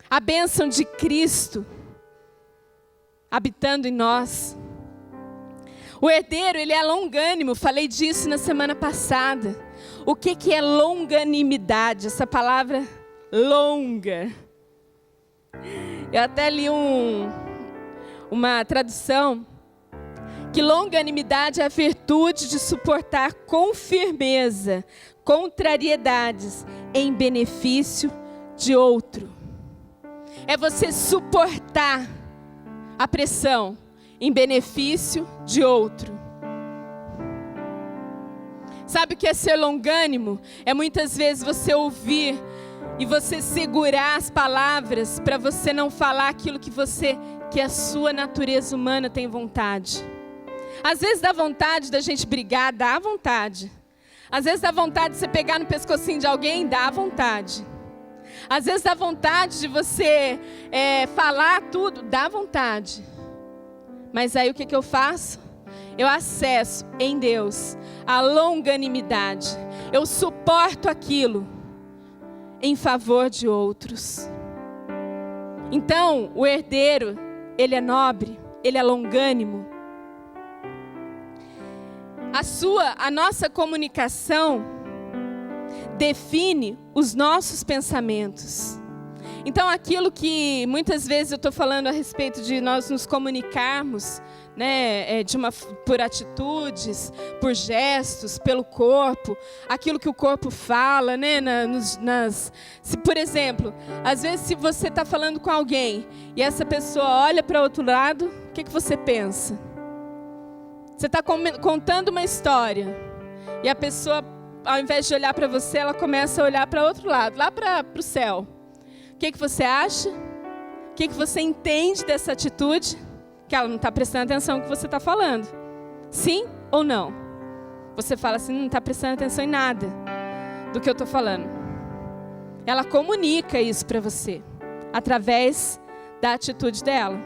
a bênção de Cristo, habitando em nós. O herdeiro, ele é longânimo, falei disso na semana passada. O que é longanimidade? Essa palavra longa. Eu até li uma tradução que longanimidade é a virtude de suportar com firmeza contrariedades em benefício de outro. É você suportar a pressão em benefício de outro. Sabe o que é ser longânimo? É muitas vezes você ouvir e você segurar as palavras para você não falar aquilo que a sua natureza humana tem vontade. Às vezes dá vontade da gente brigar, dá vontade. Às vezes dá vontade de você pegar no pescocinho de alguém, dá vontade. Às vezes dá vontade de você falar tudo, dá vontade. Mas aí o que eu faço? Eu acesso em Deus a longanimidade. Eu suporto aquilo em favor de outros. Então, o herdeiro, ele é nobre, ele é longânimo. A nossa comunicação define os nossos pensamentos. Então, aquilo que muitas vezes eu estou falando a respeito de nós nos comunicarmos, né, por atitudes, por gestos, pelo corpo, aquilo que o corpo fala, né, por exemplo, às vezes se você está falando com alguém e essa pessoa olha para o outro lado, o que você pensa? Você está contando uma história e a pessoa ao invés de olhar para você, ela começa a olhar para outro lado, lá para o céu. O que você acha? O que você entende dessa atitude? Que ela não está prestando atenção no que você está falando. Sim ou não? Você fala assim, não está prestando atenção em nada do que eu estou falando. Ela comunica isso para você, através da atitude dela.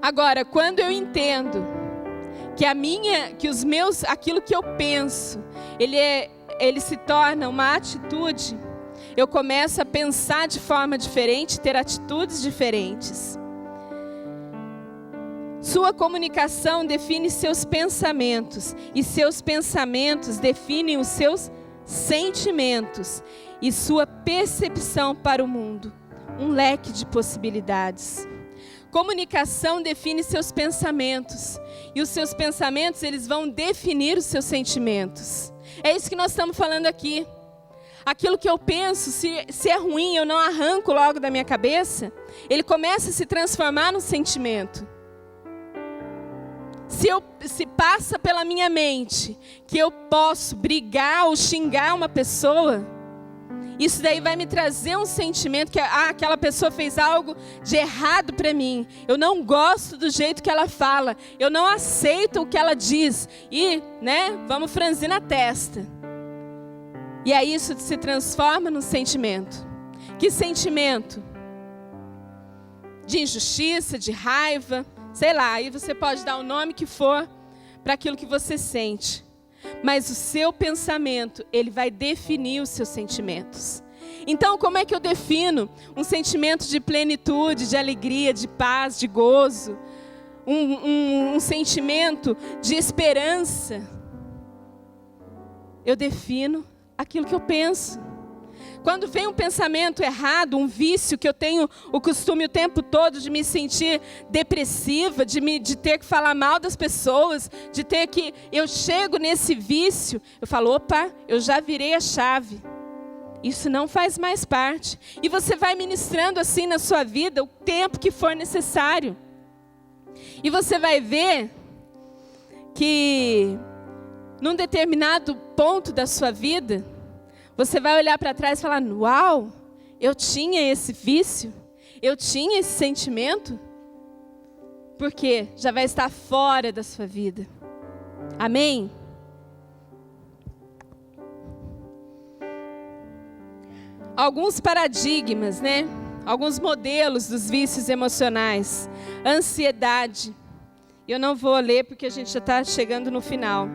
Agora, quando eu entendo aquilo que eu penso, ele se torna uma atitude, eu começo a pensar de forma diferente, ter atitudes diferentes. Sua comunicação define seus pensamentos, e seus pensamentos definem os seus sentimentos e sua percepção para o mundo. Um leque de possibilidades. Comunicação define seus pensamentos, e os seus pensamentos, eles vão definir os seus sentimentos. É isso que nós estamos falando aqui. Aquilo que eu penso, se é ruim, eu não arranco logo da minha cabeça, ele começa a se transformar num sentimento. Se passa pela minha mente que eu posso brigar ou xingar uma pessoa, isso daí vai me trazer um sentimento que aquela pessoa fez algo de errado para mim. Eu não gosto do jeito que ela fala, eu não aceito o que ela diz. E, vamos franzir na testa. E aí isso se transforma num sentimento. Que sentimento? De injustiça, de raiva, sei lá, aí você pode dar o nome que for para aquilo que você sente. Mas o seu pensamento, ele vai definir os seus sentimentos. Então, como é que eu defino um sentimento de plenitude, de alegria, de paz, de gozo? Um sentimento de esperança? Eu defino aquilo que eu penso. Quando vem um pensamento errado, um vício que eu tenho o costume o tempo todo de me sentir depressiva, de ter que falar mal das pessoas, eu chego nesse vício, eu falo, opa, eu já virei a chave. Isso não faz mais parte. E você vai ministrando assim na sua vida o tempo que for necessário. E você vai ver que num determinado ponto da sua vida, você vai olhar para trás e falar, uau, eu tinha esse vício, eu tinha esse sentimento, porque já vai estar fora da sua vida. Amém? Alguns paradigmas, alguns modelos dos vícios emocionais. Ansiedade. Eu não vou ler porque a gente já está chegando no final.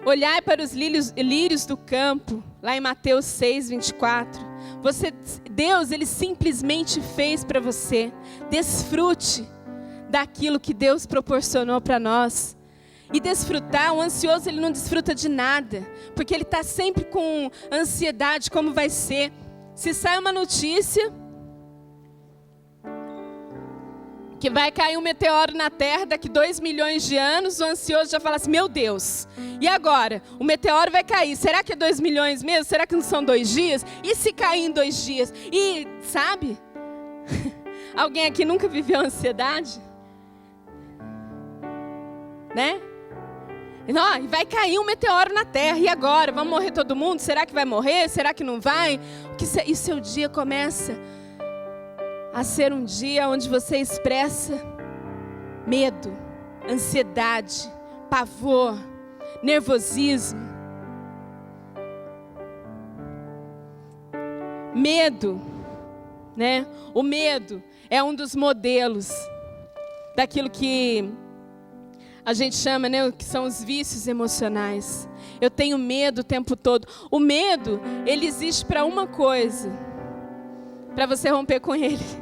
Olhai para os lírios do campo, lá em Mateus 6, 24. Deus, Ele simplesmente fez para você. Desfrute daquilo que Deus proporcionou para nós. E desfrutar, o ansioso, ele não desfruta de nada, porque ele está sempre com ansiedade, como vai ser. Se sai uma notícia que vai cair um meteoro na Terra daqui 2 milhões de anos, o ansioso já fala assim, meu Deus, e agora? O meteoro vai cair, será que é 2 milhões mesmo? Será que não são 2 dias? E se cair em 2 dias? E, sabe? Alguém aqui nunca viveu ansiedade? Não, vai cair um meteoro na Terra, e agora? Vamos morrer todo mundo? Será que vai morrer? Será que não vai? E seu dia começa a ser um dia onde você expressa medo, ansiedade, pavor, nervosismo. Medo, O medo é um dos modelos daquilo que a gente chama, que são os vícios emocionais. Eu tenho medo o tempo todo. O medo, ele existe para uma coisa, para você romper com ele.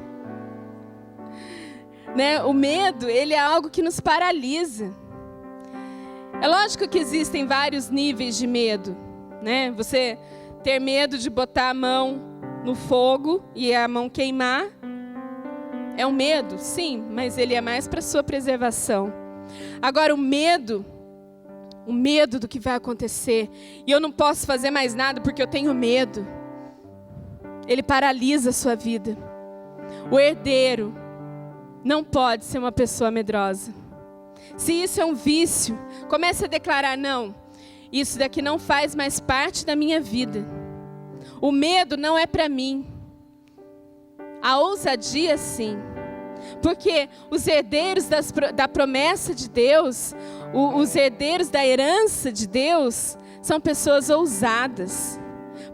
O medo, ele é algo que nos paralisa. É lógico que existem vários níveis de medo, Você ter medo de botar a mão no fogo e a mão queimar é um medo, sim, mas ele é mais para sua preservação. Agora o medo do que vai acontecer, e eu não posso fazer mais nada porque eu tenho medo, ele paralisa a sua vida. O herdeiro não pode ser uma pessoa medrosa. Se isso é um vício, comece a declarar, não, Isso daqui não faz mais parte da minha vida. O medo não é para mim. A ousadia, sim. Porque os herdeiros da promessa de Deus, os herdeiros da herança de Deus, são pessoas ousadas.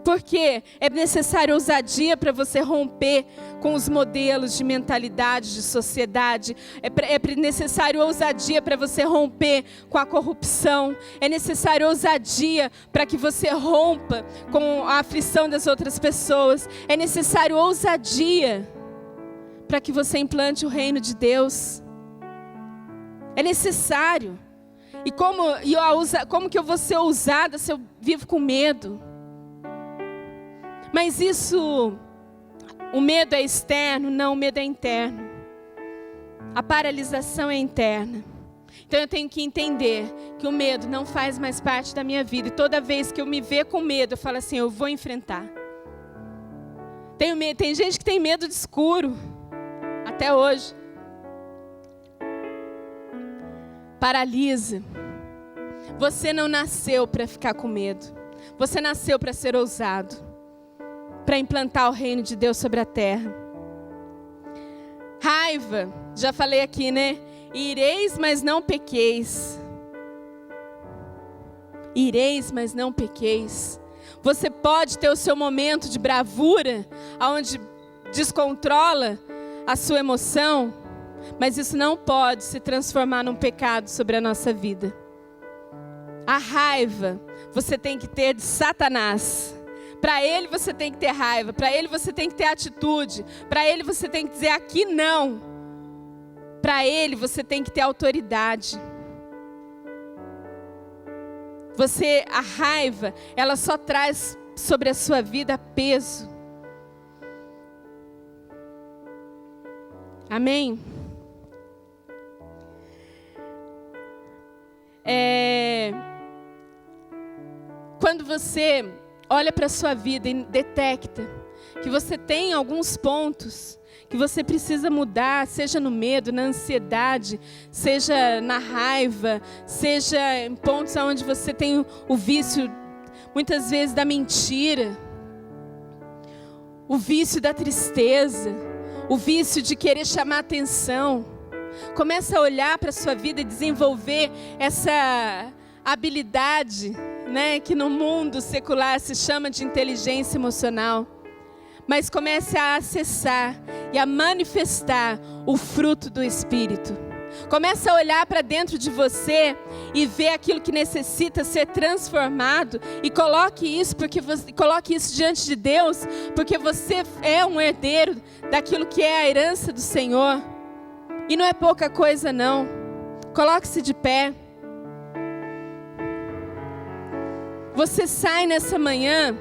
Porque é necessário ousadia para você romper com os modelos de mentalidade, de sociedade. É necessário ousadia para você romper com a corrupção. É necessário ousadia para que você rompa com a aflição das outras pessoas. É necessário ousadia para que você implante o reino de Deus. É necessário. E como que eu vou ser ousada se eu vivo com medo? Mas o medo é externo? Não, o medo é interno. A paralisação é interna. Então eu tenho que entender que o medo não faz mais parte da minha vida. E toda vez que eu me ver com medo, eu falo assim, eu vou enfrentar. Tenho medo. Tem gente que tem medo de escuro. Até hoje. Paralisa. Você não nasceu para ficar com medo. Você nasceu para ser ousado. Para implantar o reino de Deus sobre a terra. Raiva, já falei aqui, né? Ireis, mas não pequeis. Ireis, mas não pequeis. Você pode ter o seu momento de bravura, onde descontrola a sua emoção, mas isso não pode se transformar num pecado sobre a nossa vida. A raiva, você tem que ter de Satanás. Para ele você tem que ter raiva, para ele você tem que ter atitude, para ele você tem que dizer aqui não. Para ele você tem que ter autoridade. A raiva, ela só traz sobre a sua vida peso. Amém? Quando você olha para a sua vida e detecta que você tem alguns pontos que você precisa mudar, seja no medo, na ansiedade, seja na raiva, seja em pontos onde você tem o vício, muitas vezes, da mentira, o vício da tristeza, o vício de querer chamar atenção. Começa a olhar para a sua vida e desenvolver essa habilidade, né, que no mundo secular se chama de inteligência emocional. Mas comece a acessar e a manifestar o fruto do Espírito. Comece a olhar para dentro de você e ver aquilo que necessita ser transformado e coloque isso diante de Deus, porque você é um herdeiro daquilo que é a herança do Senhor. E não é pouca coisa não. Coloque-se de pé. Você sai nessa manhã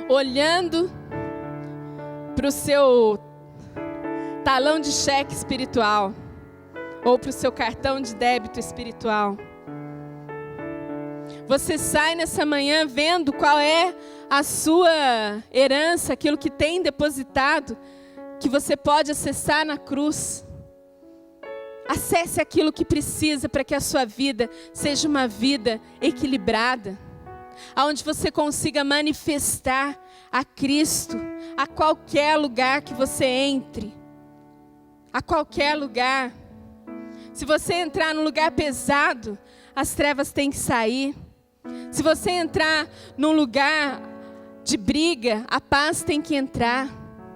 olhando para o seu talão de cheque espiritual ou para o seu cartão de débito espiritual. Você sai nessa manhã vendo qual é a sua herança, aquilo que tem depositado, que você pode acessar na cruz. Acesse aquilo que precisa para que a sua vida seja uma vida equilibrada, onde você consiga manifestar a Cristo a qualquer lugar que você entre, a qualquer lugar. Se você entrar num lugar pesado, as trevas têm que sair. Se você entrar num lugar de briga, a paz tem que entrar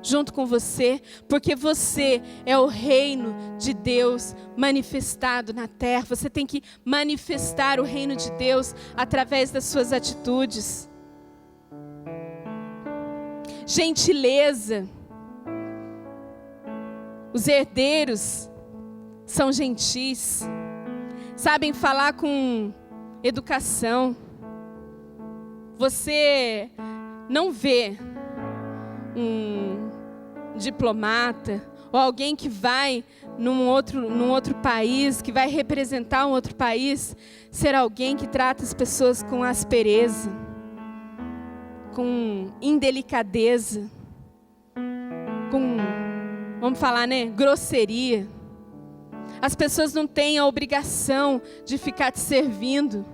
junto com você, porque você é o reino de Deus manifestado na terra. Você tem que manifestar o reino de Deus através das suas atitudes. Gentileza. Os herdeiros são gentis, sabem falar com educação. Você não vê um diplomata ou alguém que vai num outro país, que vai representar um outro país, ser alguém que trata as pessoas com aspereza, com indelicadeza, com, vamos falar, né, grosseria. As pessoas não têm a obrigação de ficar te servindo,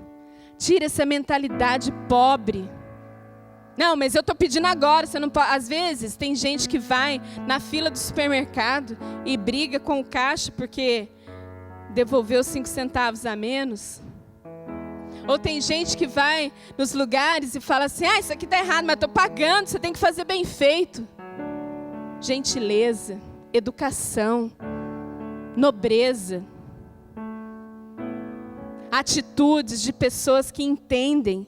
Tira essa mentalidade pobre. Não, mas eu estou pedindo agora, você não pode. Às vezes tem gente que vai na fila do supermercado e briga com o caixa porque devolveu 5 centavos a menos. Ou tem gente que vai nos lugares e fala assim, isso aqui está errado, mas estou pagando, você tem que fazer bem feito. Gentileza, educação, nobreza. Atitudes de pessoas que entendem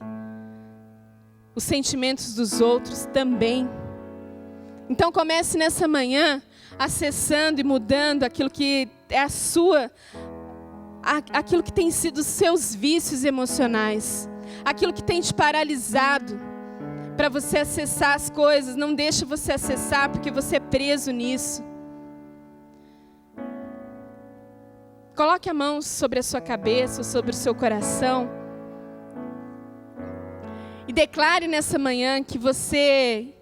os sentimentos dos outros também. Então comece nessa manhã acessando e mudando aquilo que é aquilo que tem sido os seus vícios emocionais, aquilo que tem te paralisado para você acessar as coisas. Não deixa você acessar porque você é preso nisso. Coloque a mão sobre a sua cabeça, sobre o seu coração. E declare nessa manhã que você,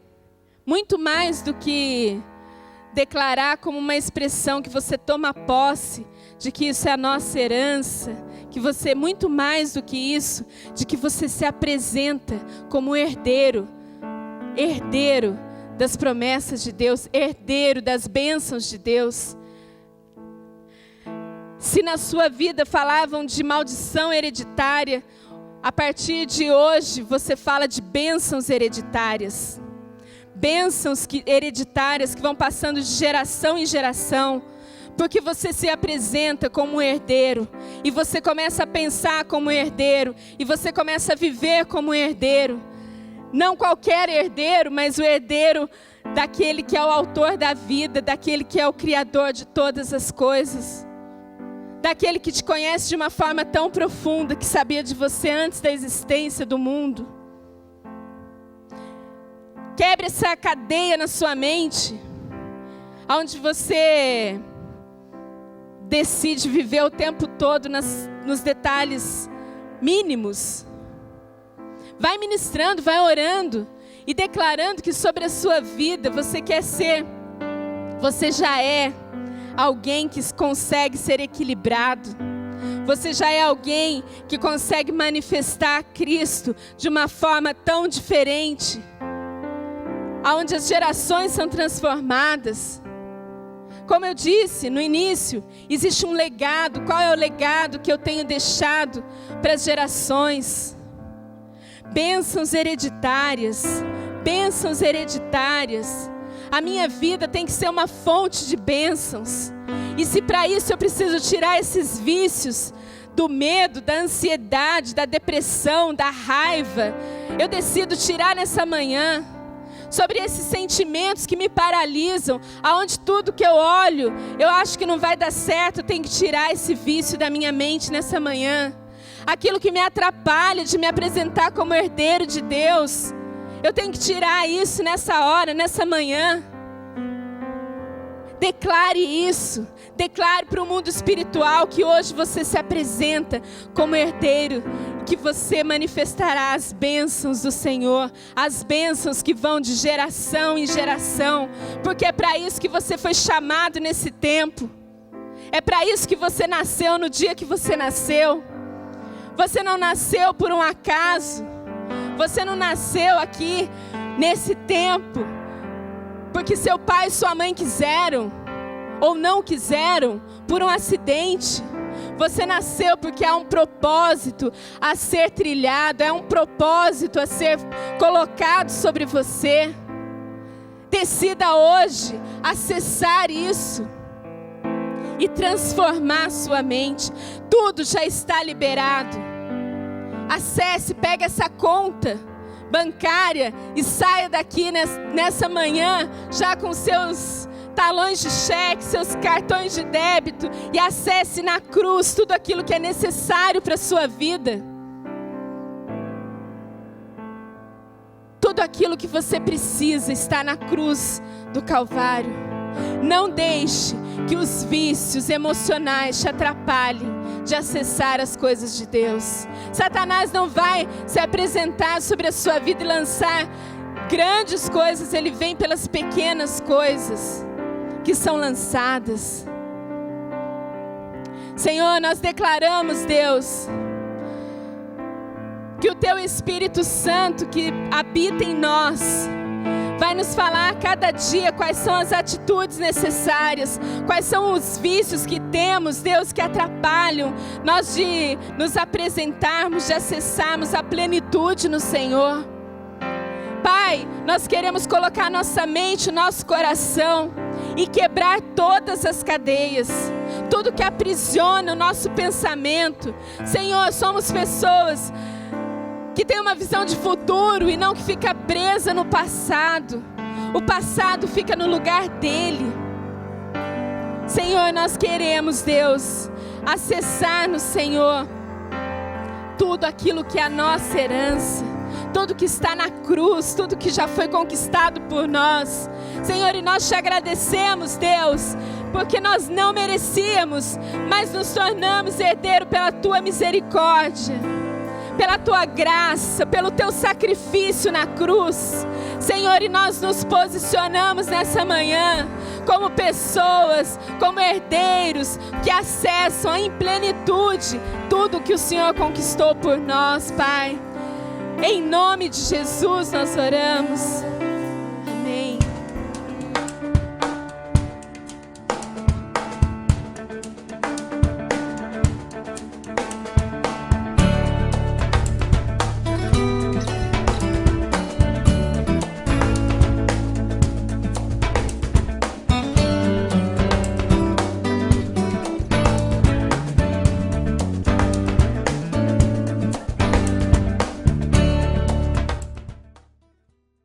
muito mais do que declarar como uma expressão que você toma posse, de que isso é a nossa herança, que você, muito mais do que isso, de que você se apresenta como herdeiro das promessas de Deus, herdeiro das bênçãos de Deus. Se na sua vida falavam de maldição hereditária, a partir de hoje você fala de bênçãos hereditárias. Bênçãos hereditárias que vão passando de geração em geração. Porque você se apresenta como um herdeiro. E você começa a pensar como um herdeiro. E você começa a viver como um herdeiro. Não qualquer herdeiro, mas o herdeiro daquele que é o autor da vida, daquele que é o criador de todas as coisas. Daquele que te conhece de uma forma tão profunda, que sabia de você antes da existência do mundo. Quebre essa cadeia na sua mente, onde você decide viver o tempo todo nos detalhes mínimos. Vai ministrando, vai orando e declarando que sobre a sua vida você já é alguém que consegue ser equilibrado. Você já é alguém que consegue manifestar Cristo de uma forma tão diferente, onde as gerações são transformadas. Como eu disse no início, existe um legado. Qual é o legado que eu tenho deixado para as gerações? Bênçãos hereditárias. Bênçãos hereditárias. A minha vida tem que ser uma fonte de bênçãos. E se para isso eu preciso tirar esses vícios do medo, da ansiedade, da depressão, da raiva, eu decido tirar nessa manhã. Sobre esses sentimentos que me paralisam, aonde tudo que eu olho, eu acho que não vai dar certo, eu tenho que tirar esse vício da minha mente nessa manhã. Aquilo que me atrapalha de me apresentar como herdeiro de Deus, eu tenho que tirar isso nessa hora, nessa manhã. Declare isso. Declare para o mundo espiritual que hoje você se apresenta como herdeiro. Que você manifestará as bênçãos do Senhor. As bênçãos que vão de geração em geração. Porque é para isso que você foi chamado nesse tempo. É para isso que você nasceu no dia que você nasceu. Você não nasceu por um acaso. Você não nasceu aqui nesse tempo porque seu pai e sua mãe quiseram ou não quiseram por um acidente. Você nasceu porque há um propósito a ser trilhado, é um propósito a ser colocado sobre você. Decida hoje acessar isso e transformar sua mente. Tudo já está liberado. Acesse, pegue essa conta bancária e saia daqui nessa manhã já com seus talões de cheque, seus cartões de débito e acesse na cruz tudo aquilo que é necessário para a sua vida. Tudo aquilo que você precisa está na cruz do Calvário. Não deixe que os vícios emocionais te atrapalhem de acessar as coisas de Deus. Satanás não vai se apresentar sobre a sua vida e lançar grandes coisas. Ele vem pelas pequenas coisas que são lançadas. Senhor, nós declaramos, Deus, que o Teu Espírito Santo que habita em nós vai nos falar a cada dia quais são as atitudes necessárias, quais são os vícios que temos, Deus, que atrapalham nós de nos apresentarmos, de acessarmos a plenitude no Senhor. Pai, nós queremos colocar nossa mente, nosso coração e quebrar todas as cadeias, tudo que aprisiona o nosso pensamento. Senhor, somos pessoas que têm uma visão de futuro e não que fica presa no passado. O passado fica no lugar dele. Senhor, nós queremos, Deus, acessar no Senhor tudo aquilo que é a nossa herança, tudo que está na cruz, tudo que já foi conquistado por nós. Senhor, e nós te agradecemos, Deus, porque nós não merecíamos, mas nos tornamos herdeiros pela Tua misericórdia, pela Tua graça, pelo Teu sacrifício na cruz. Senhor, e nós nos posicionamos nessa manhã como pessoas, como herdeiros que acessam em plenitude tudo que o Senhor conquistou por nós, Pai. Em nome de Jesus nós oramos.